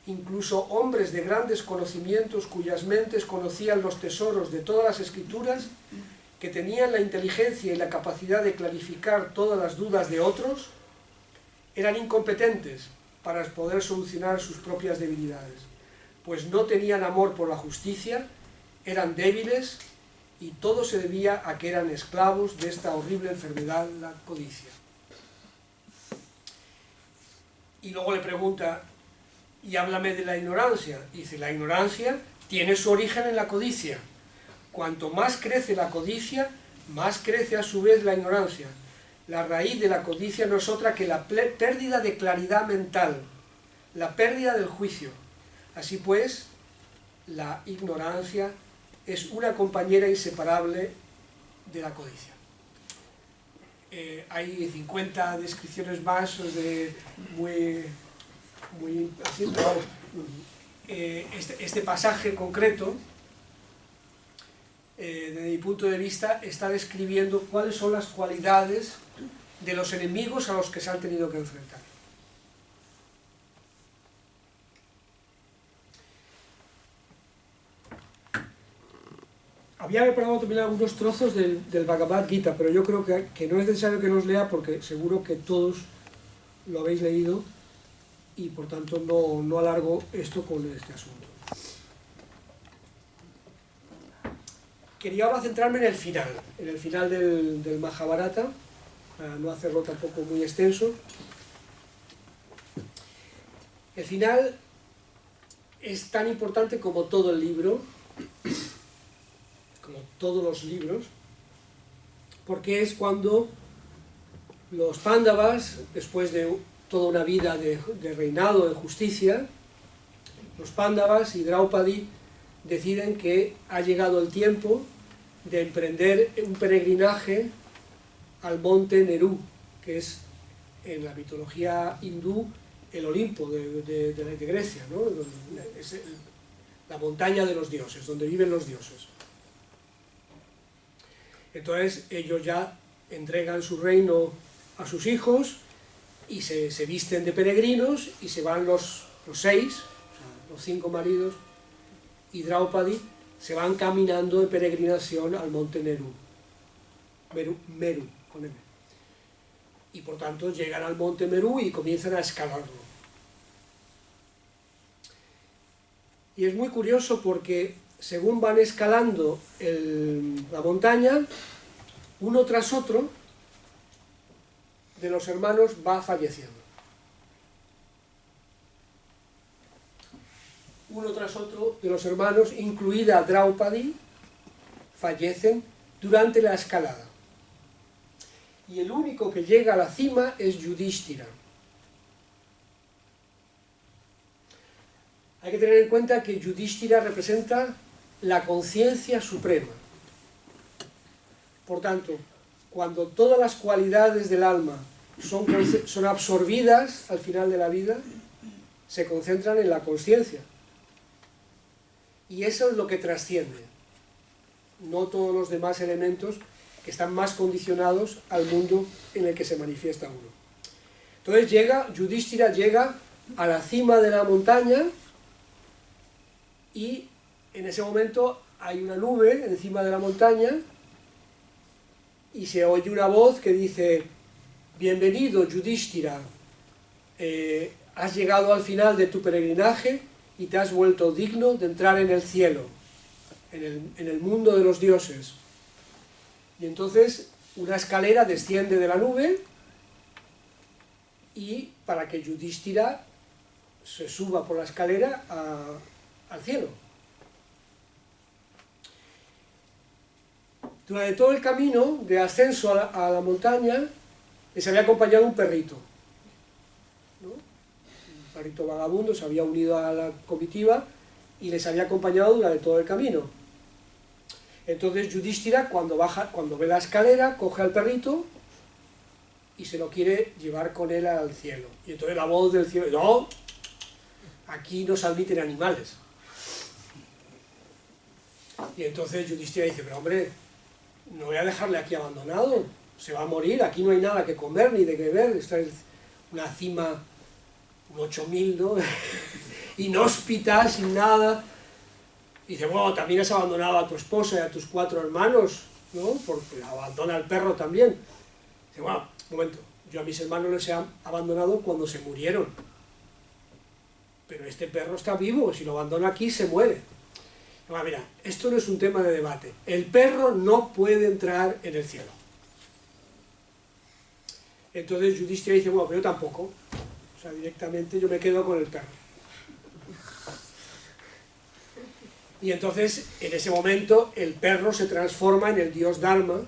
Incluso hombres de grandes conocimientos cuyas mentes conocían los tesoros de todas las escrituras, que tenían la inteligencia y la capacidad de clarificar todas las dudas de otros, eran incompetentes para poder solucionar sus propias debilidades, pues no tenían amor por la justicia, eran débiles y todo se debía a que eran esclavos de esta horrible enfermedad, la codicia. Y luego le pregunta, y háblame de la ignorancia. Dice, la ignorancia tiene su origen en la codicia. Cuanto más crece la codicia, más crece a su vez la ignorancia. La raíz de la codicia no es otra que la pérdida de claridad mental, la pérdida del juicio. Así pues, la ignorancia es una compañera inseparable de la codicia. Hay 50 descripciones más muy así, pero vamos, este pasaje concreto, desde mi punto de vista, está describiendo cuáles son las cualidades de los enemigos a los que se han tenido que enfrentar. Había preparado también algunos trozos del Bhagavad Gita, pero yo creo que no es necesario que los lea porque seguro que todos lo habéis leído y por tanto no alargo esto con este asunto. Quería ahora centrarme en el final del Mahabharata, para no hacerlo tampoco muy extenso. El final es tan importante como todo el libro, como todos los libros, porque es cuando los Pándavas, después de toda una vida de reinado, de justicia, los Pándavas y Draupadi deciden que ha llegado el tiempo de emprender un peregrinaje al monte Meru, que es en la mitología hindú el Olimpo de Grecia, ¿no? Es la montaña de los dioses, donde viven los dioses. Entonces ellos ya entregan su reino a sus hijos y se visten de peregrinos y se van los 6, o sea, los 5 maridos y Draupadi se van caminando de peregrinación al monte Meru, con M. Y por tanto llegan al monte Meru y comienzan a escalarlo. Y es muy curioso porque según van escalando la montaña, uno tras otro de los hermanos va falleciendo. uno tras otro de los hermanos, incluida Draupadi, fallecen durante la escalada. Y el único que llega a la cima es Yudhishthira. Hay que tener en cuenta que Yudhishthira representa la conciencia suprema. Por tanto, cuando todas las cualidades del alma son absorbidas al final de la vida, se concentran en la consciencia. Y eso es lo que trasciende, no todos los demás elementos que están más condicionados al mundo en el que se manifiesta uno. Entonces Yudhishthira llega a la cima de la montaña y en ese momento hay una nube encima de la montaña y se oye una voz que dice: bienvenido Yudhishthira, has llegado al final de tu peregrinaje y te has vuelto digno de entrar en el cielo, en el mundo de los dioses. Y entonces una escalera desciende de la nube y para que Yudhishthira se suba por la escalera al cielo. Durante todo el camino de ascenso a la montaña les había acompañado un perrito, ¿no? Un perrito vagabundo se había unido a la comitiva y les había acompañado durante todo el camino. Entonces Yudhishthira, cuando ve la escalera, coge al perrito y se lo quiere llevar con él al cielo. Y entonces la voz del cielo: no, aquí no se admiten animales. Y entonces Yudhishthira dice: pero hombre, no voy a dejarle aquí abandonado, se va a morir, aquí no hay nada que comer ni de beber, esta es una cima, un 8000, ¿no? Inhóspita, sin nada. Y dice: bueno, también has abandonado a tu esposa y a tus 4 hermanos, ¿no? Porque abandona al perro también. Dice: bueno, un momento, yo a mis hermanos les he abandonado cuando se murieron, pero este perro está vivo, si lo abandono aquí se muere. Bueno, mira, esto no es un tema de debate, el perro no puede entrar en el cielo. Entonces Yudhishthira dice: bueno, pero yo tampoco, o sea, directamente yo me quedo con el perro. Y entonces, en ese momento, el perro se transforma en el dios Dharma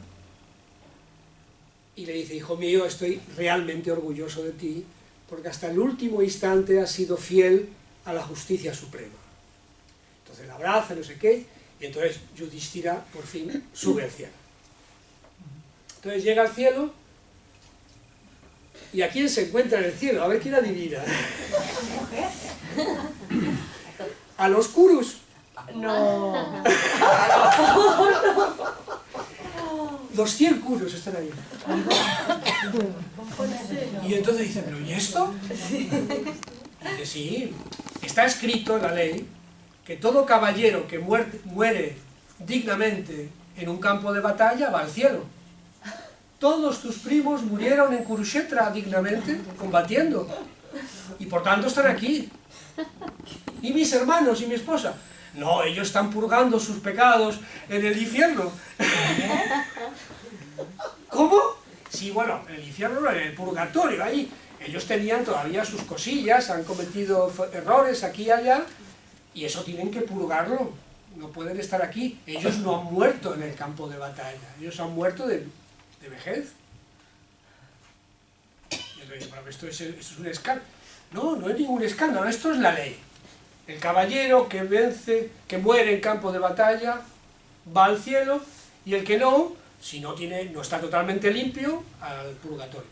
y le dice: hijo mío, estoy realmente orgulloso de ti, porque hasta el último instante has sido fiel a la justicia suprema. Entonces la abraza, no sé qué, y entonces Yudhishthira por fin sube al cielo. Entonces llega al cielo, ¿y a quién se encuentra en el cielo? A ver quién adivina. A los Kurus. No. Los 100 Kurus están ahí. Y entonces dice: ¿pero y esto? Y dice: sí, está escrito en la ley que todo caballero que muere dignamente en un campo de batalla va al cielo. Todos tus primos murieron en Kurukshetra dignamente, combatiendo, y por tanto están aquí. Y mis hermanos y mi esposa: no, ellos están purgando sus pecados en el infierno. ¿Cómo? Sí, bueno, en el infierno no, en el purgatorio, ahí. Ellos tenían todavía sus cosillas, han cometido errores aquí y allá, y eso tienen que purgarlo. No pueden estar aquí. Ellos no han muerto en el campo de batalla, ellos han muerto de vejez. Y entonces, bueno, esto es un escándalo. No, no es ningún escándalo, esto es la ley. El caballero que vence, que muere en campo de batalla, va al cielo, y el que no, si no está totalmente limpio, al purgatorio.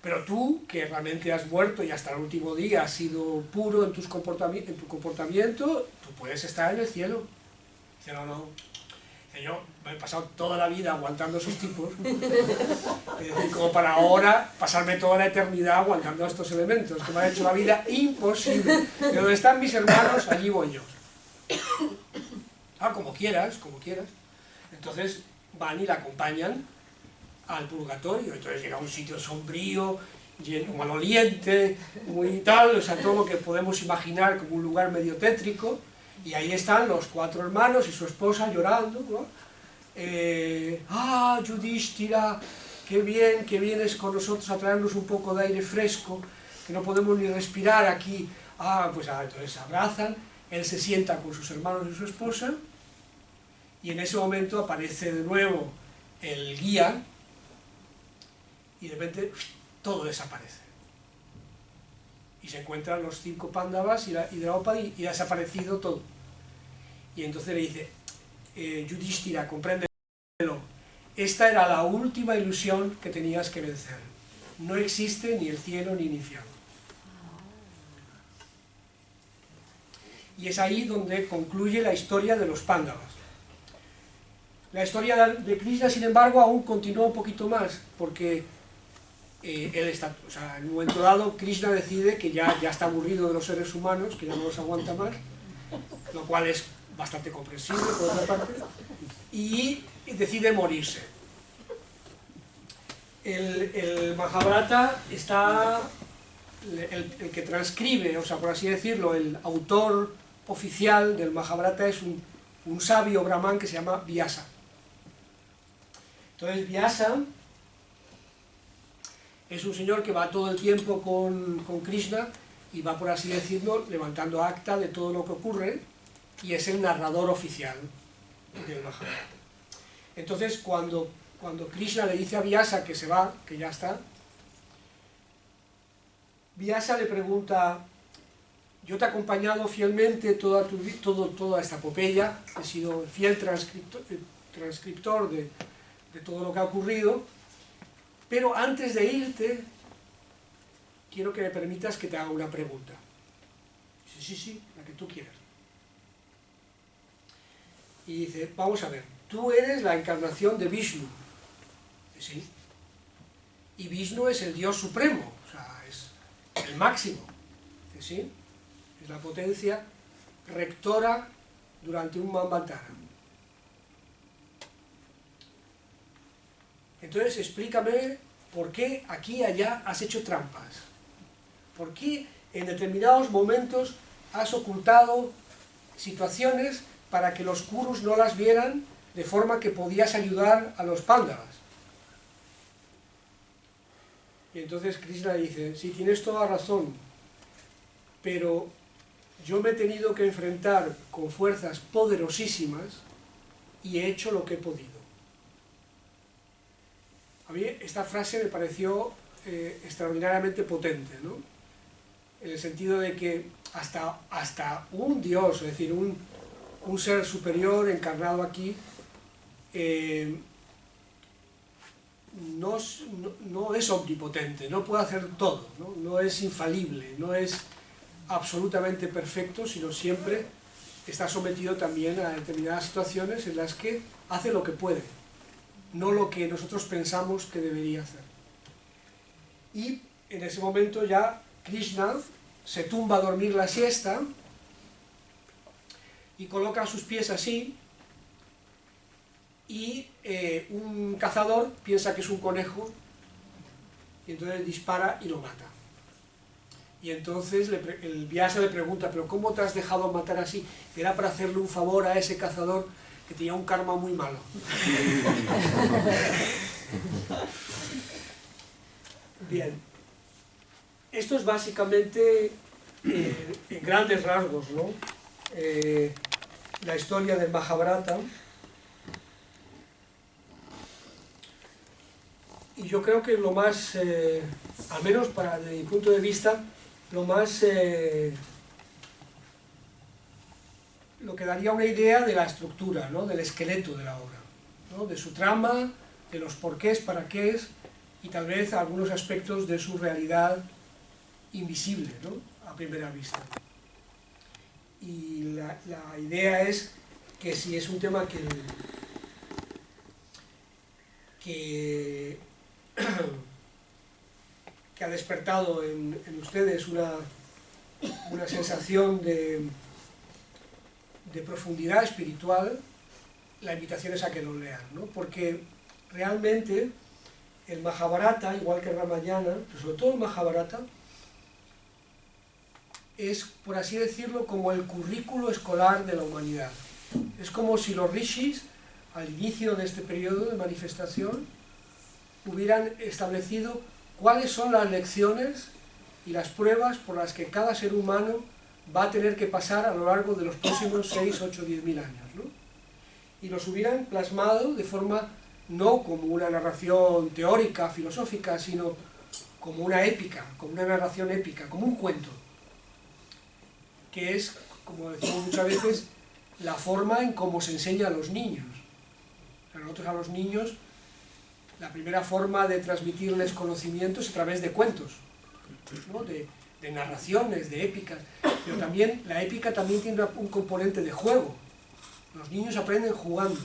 Pero tú, que realmente has muerto y hasta el último día has sido puro en tu comportamiento, tú puedes estar en el cielo. Dice: no. Dice: yo me he pasado toda la vida aguantando a esos tipos, como para ahora pasarme toda la eternidad aguantando a estos elementos, que me han hecho la vida imposible. De donde están mis hermanos, allí voy yo. Como quieras, como quieras. Entonces van y la acompañan al purgatorio. Entonces llega a un sitio sombrío, lleno, maloliente, muy tal, o sea, todo lo que podemos imaginar como un lugar medio tétrico, y ahí están los 4 hermanos y su esposa llorando, ¿no? Yudhishthira, qué bien que vienes con nosotros a traernos un poco de aire fresco, que no podemos ni respirar aquí Entonces se abrazan, él se sienta con sus hermanos y su esposa, y en ese momento aparece de nuevo el guía, y de repente todo desaparece. Y se encuentran los 5 Pándavas y Draupadi, y ha desaparecido todo. Y entonces le dice, Yudhishthira, compréndelo, esta era la última ilusión que tenías que vencer. No existe ni el cielo ni el infierno. Y es ahí donde concluye la historia de los Pándavas. La historia de Krishna, sin embargo, aún continúa un poquito más, porque en un momento dado Krishna decide que ya está aburrido de los seres humanos, que ya no los aguanta más, lo cual es bastante comprensible por otra parte, y decide morirse. El Mahabharata está, el que transcribe, o sea, por así decirlo, el autor oficial del Mahabharata es un sabio brahman que se llama Vyasa. Entonces Vyasa es un señor que va todo el tiempo con Krishna y va, por así decirlo, levantando acta de todo lo que ocurre, y es el narrador oficial del Mahabharata. Entonces cuando Krishna le dice a Vyasa que se va, que ya está, Vyasa le pregunta, yo te he acompañado fielmente toda esta epopeya, he sido el fiel transcriptor de todo lo que ha ocurrido, pero antes de irte, quiero que me permitas que te haga una pregunta. Dice, sí, la que tú quieras. Y dice, vamos a ver, tú eres la encarnación de Vishnu. Dice, sí. Y Vishnu es el Dios supremo, o sea, es el máximo. Dice, sí. Es la potencia rectora durante un Manvantara. Entonces explícame por qué aquí y allá has hecho trampas. ¿Por qué en determinados momentos has ocultado situaciones para que los Kurus no las vieran, de forma que podías ayudar a los Pándavas? Y entonces Krishna dice, sí, tienes toda razón, pero yo me he tenido que enfrentar con fuerzas poderosísimas y he hecho lo que he podido. A mí esta frase me pareció extraordinariamente potente, ¿no? En el sentido de que hasta un dios, es decir, un ser superior encarnado aquí, no es omnipotente, no puede hacer todo, no es infalible, no es absolutamente perfecto, sino siempre está sometido también a determinadas situaciones en las que hace lo que puede, no lo que nosotros pensamos que debería hacer. Y en ese momento ya Krishna se tumba a dormir la siesta y coloca sus pies así, y un cazador piensa que es un conejo y entonces dispara y lo mata. Y entonces el Vyasa le pregunta, ¿pero cómo te has dejado matar así? Era para hacerle un favor a ese cazador que tenía un karma muy malo. Bien, esto es básicamente, en grandes rasgos, ¿no? La historia del Mahabharata. Y yo creo que lo más, al menos desde mi punto de vista, lo que daría una idea de la estructura, ¿no? Del esqueleto de la obra, ¿no? De su trama, de los porqués, para qué es, y tal vez algunos aspectos de su realidad invisible, ¿no? A primera vista. Y la idea es que si es un tema que ha despertado en ustedes una sensación de profundidad espiritual, la invitación es a que lo lean, ¿no? Porque realmente el Mahabharata, igual que el Ramayana, pero sobre todo el Mahabharata, es, por así decirlo, como el currículo escolar de la humanidad. Es como si los rishis, al inicio de este periodo de manifestación, hubieran establecido cuáles son las lecciones y las pruebas por las que cada ser humano va a tener que pasar a lo largo de los próximos 6, 8, 10.000 años, ¿no? Y los hubieran plasmado de forma no como una narración teórica, filosófica, sino como una épica, como una narración épica, como un cuento, que es, como decimos muchas veces, la forma en cómo se enseña a los niños. O sea, nosotros a los niños, la primera forma de transmitirles conocimientos es a través de cuentos, ¿no? de narraciones, de épicas, pero también la épica también tiene un componente de juego. Los niños aprenden jugando,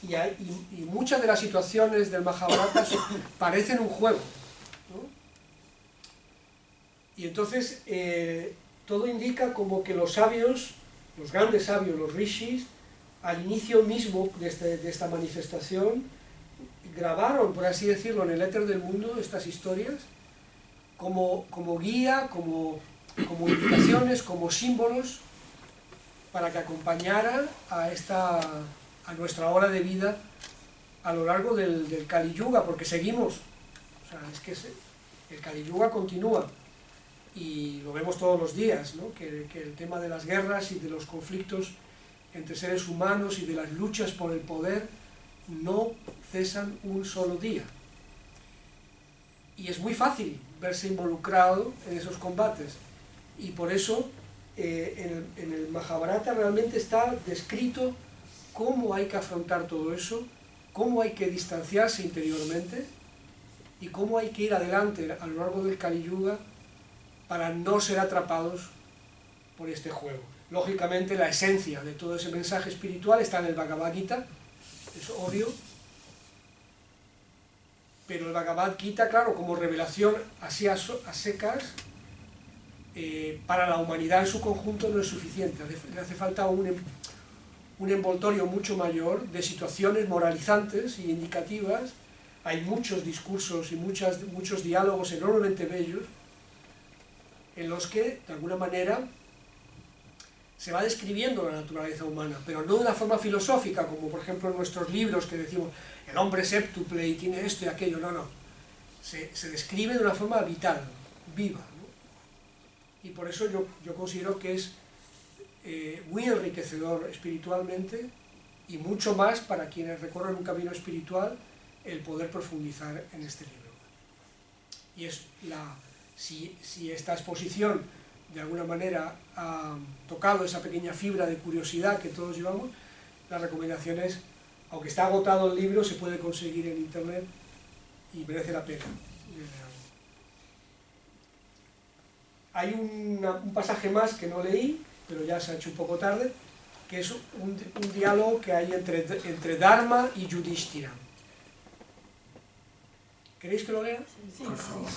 y muchas de las situaciones del Mahabharata parecen un juego, ¿no? Y entonces todo indica como que los sabios, los grandes sabios, los rishis, al inicio mismo de esta manifestación, grabaron, por así decirlo, en el éter del mundo estas historias como guía, como indicaciones, como símbolos, para que acompañaran a nuestra hora de vida a lo largo del Kali Yuga, porque seguimos, o sea, es que el Kali Yuga continúa, y lo vemos todos los días, ¿no? que el tema de las guerras y de los conflictos entre seres humanos y de las luchas por el poder no cesan un solo día. Y es muy fácil verse involucrado en esos combates, y por eso en el Mahabharata realmente está descrito cómo hay que afrontar todo eso, cómo hay que distanciarse interiormente y cómo hay que ir adelante a lo largo del Kali Yuga para no ser atrapados por este juego. Lógicamente la esencia de todo ese mensaje espiritual está en el Bhagavad Gita, es obvio, pero el Bhagavad Gita, claro, como revelación así a secas, para la humanidad en su conjunto no es suficiente, le hace falta un envoltorio mucho mayor de situaciones moralizantes y indicativas. Hay muchos discursos y muchos diálogos enormemente bellos en los que, de alguna manera, se va describiendo la naturaleza humana, pero no de una forma filosófica, como por ejemplo en nuestros libros que decimos el hombre es séptuple y tiene esto y aquello, no. Se describe de una forma vital, viva, ¿no? Y por eso yo considero que es muy enriquecedor espiritualmente, y mucho más para quienes recorren un camino espiritual, el poder profundizar en este libro. Y es si esta exposición de alguna manera ha tocado esa pequeña fibra de curiosidad que todos llevamos, la recomendación es, aunque está agotado el libro, se puede conseguir en internet y merece la pena. Hay un pasaje más que no leí, pero ya se ha hecho un poco tarde, que es un diálogo que hay entre Dharma y Yudhishthira. ¿Queréis que lo lea? Sí. Por favor.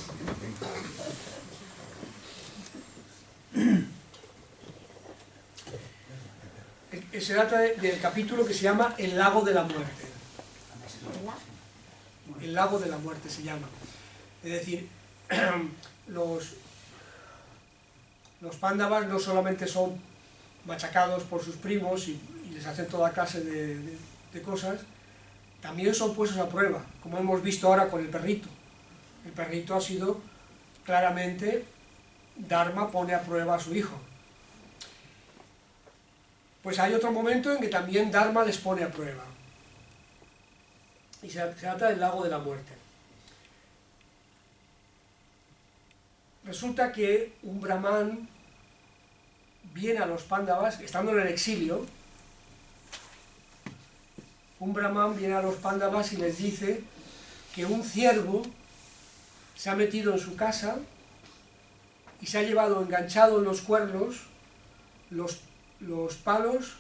Se trata del capítulo que se llama El lago de la muerte. El lago de la muerte se llama. Es decir, los Pándavas no solamente son machacados por sus primos y les hacen toda clase de cosas, también son puestos a prueba, como hemos visto ahora con el perrito. El perrito ha sido claramente, Dharma pone a prueba a su hijo. Pues hay otro momento en que también Dharma les pone a prueba. Y se trata del lago de la muerte. Resulta que un brahman viene a los Pándavas, estando en el exilio, un brahman viene a los Pándavas y les dice que un ciervo se ha metido en su casa y se ha llevado enganchado en los cuernos los palos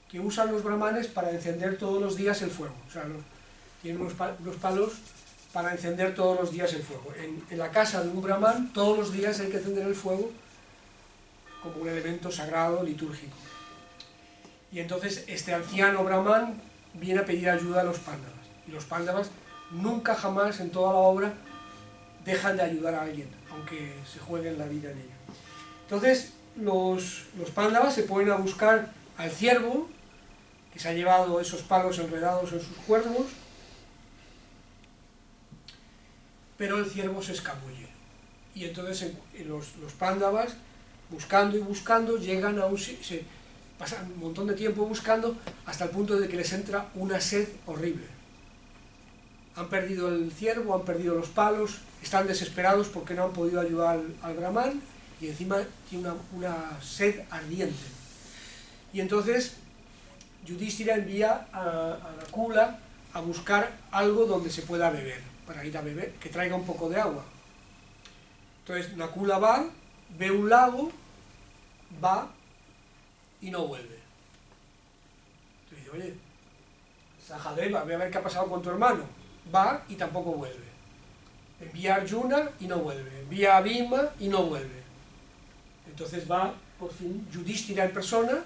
que usan los brahmanes para encender todos los días el fuego. O sea, tienen unos palos para encender todos los días el fuego. En la casa de un brahman todos los días hay que encender el fuego como un elemento sagrado, litúrgico. Y entonces este anciano brahman viene a pedir ayuda a los Pándavas. Y los Pándavas nunca jamás en toda la obra dejan de ayudar a alguien, aunque se jueguen la vida en ello. Entonces los Pándavas se ponen a buscar al ciervo, que se ha llevado esos palos enredados en sus cuernos, pero el ciervo se escabulle Y entonces los Pándavas, buscando y buscando, llegan a se pasan un montón de tiempo buscando hasta el punto de que les entra una sed horrible. Han perdido el ciervo, han perdido los palos, están desesperados porque no han podido ayudar al Brahman y encima tiene una sed ardiente. Y entonces Yudhishthira envía a Nakula a buscar algo donde se pueda beber, para ir a beber, que traiga un poco de agua. Entonces Nakula va, ve un lago, va y no vuelve. Entonces dice, oye, Sahadeva, voy a ver qué ha pasado con tu hermano. Va y tampoco vuelve. Envía a Arjuna y no vuelve. Envía a Bhima y no vuelve. Entonces va, por fin, Yudhishthira en persona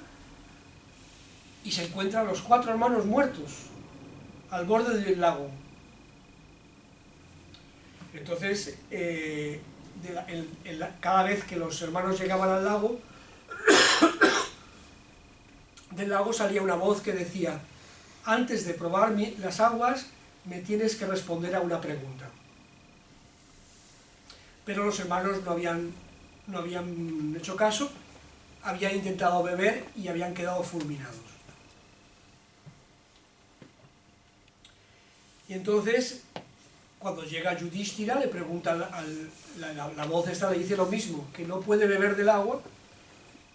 y se encuentran los 4 hermanos muertos al borde del lago. Entonces, cada vez que los hermanos llegaban al lago, del lago salía una voz que decía: antes de probar las aguas, me tienes que responder a una pregunta. Pero los hermanos no habían hecho caso, habían intentado beber y habían quedado fulminados. Y entonces, cuando llega Yudhishthira, le pregunta la voz esta, le dice lo mismo, que no puede beber del agua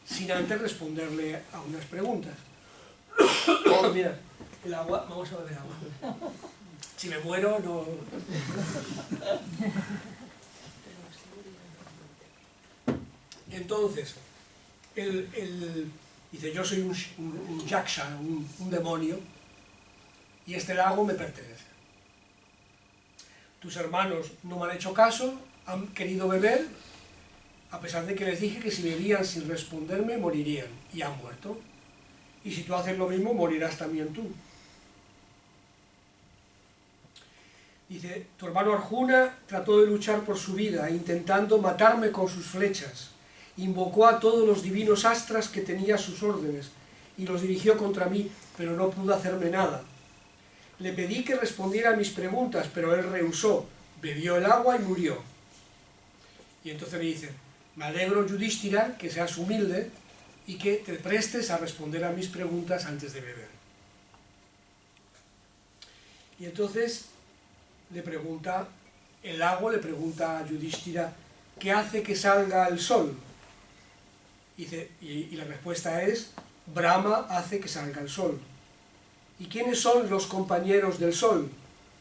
sin antes responderle a unas preguntas. Oh, mira, el agua, vamos a beber agua. Si me muero, no... Entonces, dice, yo soy un yaksha, un demonio, y este lago me pertenece. Tus hermanos no me han hecho caso, han querido beber, a pesar de que les dije que si bebían sin responderme, morirían, y han muerto. Y si tú haces lo mismo, morirás también tú. Dice, tu hermano Arjuna trató de luchar por su vida, intentando matarme con sus flechas. Invocó a todos los divinos astras que tenía a sus órdenes, y los dirigió contra mí, pero no pudo hacerme nada. Le pedí que respondiera a mis preguntas, pero él rehusó, bebió el agua y murió. Y entonces me dice, me alegro, Yudhishthira, que seas humilde y que te prestes a responder a mis preguntas antes de beber. Y entonces el lago le pregunta a Yudhishthira, ¿qué hace que salga el sol? Y la respuesta es, Brahma hace que salga el sol. ¿Y quiénes son los compañeros del sol?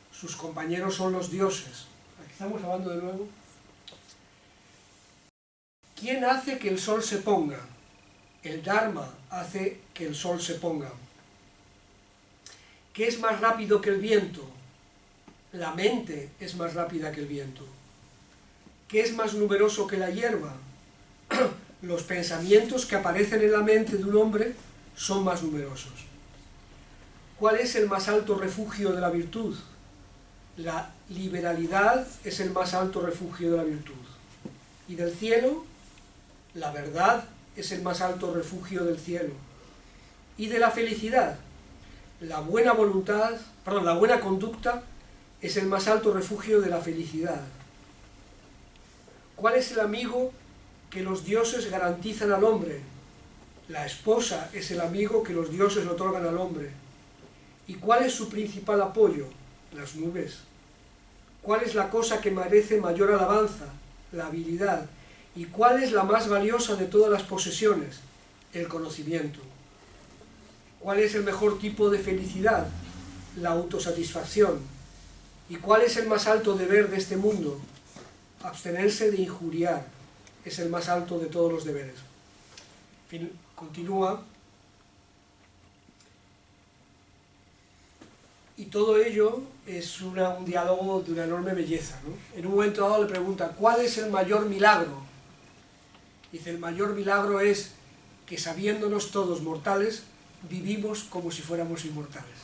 Sus compañeros son los dioses. Aquí estamos hablando de nuevo. ¿Quién hace que el sol se ponga? El Dharma hace que el sol se ponga. ¿Qué es más rápido que el viento? La mente es más rápida que el viento. ¿Qué es más numeroso que la hierba? Los pensamientos que aparecen en la mente de un hombre son más numerosos. ¿Cuál es el más alto refugio de la virtud? La liberalidad es el más alto refugio de la virtud. Y del cielo, la verdad es el más alto refugio del cielo. Y de la felicidad, la buena conducta es el más alto refugio de la felicidad. ¿Cuál es el amigo que los dioses garantizan al hombre? La esposa es el amigo que los dioses otorgan al hombre. ¿Y cuál es su principal apoyo? Las nubes. ¿Cuál es la cosa que merece mayor alabanza? La habilidad. ¿Y cuál es la más valiosa de todas las posesiones? El conocimiento. ¿Cuál es el mejor tipo de felicidad? La autosatisfacción. ¿Y cuál es el más alto deber de este mundo? Abstenerse de injuriar. Es el más alto de todos los deberes. En fin, continúa. Y todo ello es un diálogo de una enorme belleza, ¿no? En un momento dado le pregunta, ¿cuál es el mayor milagro? Dice, el mayor milagro es que sabiéndonos todos mortales, vivimos como si fuéramos inmortales.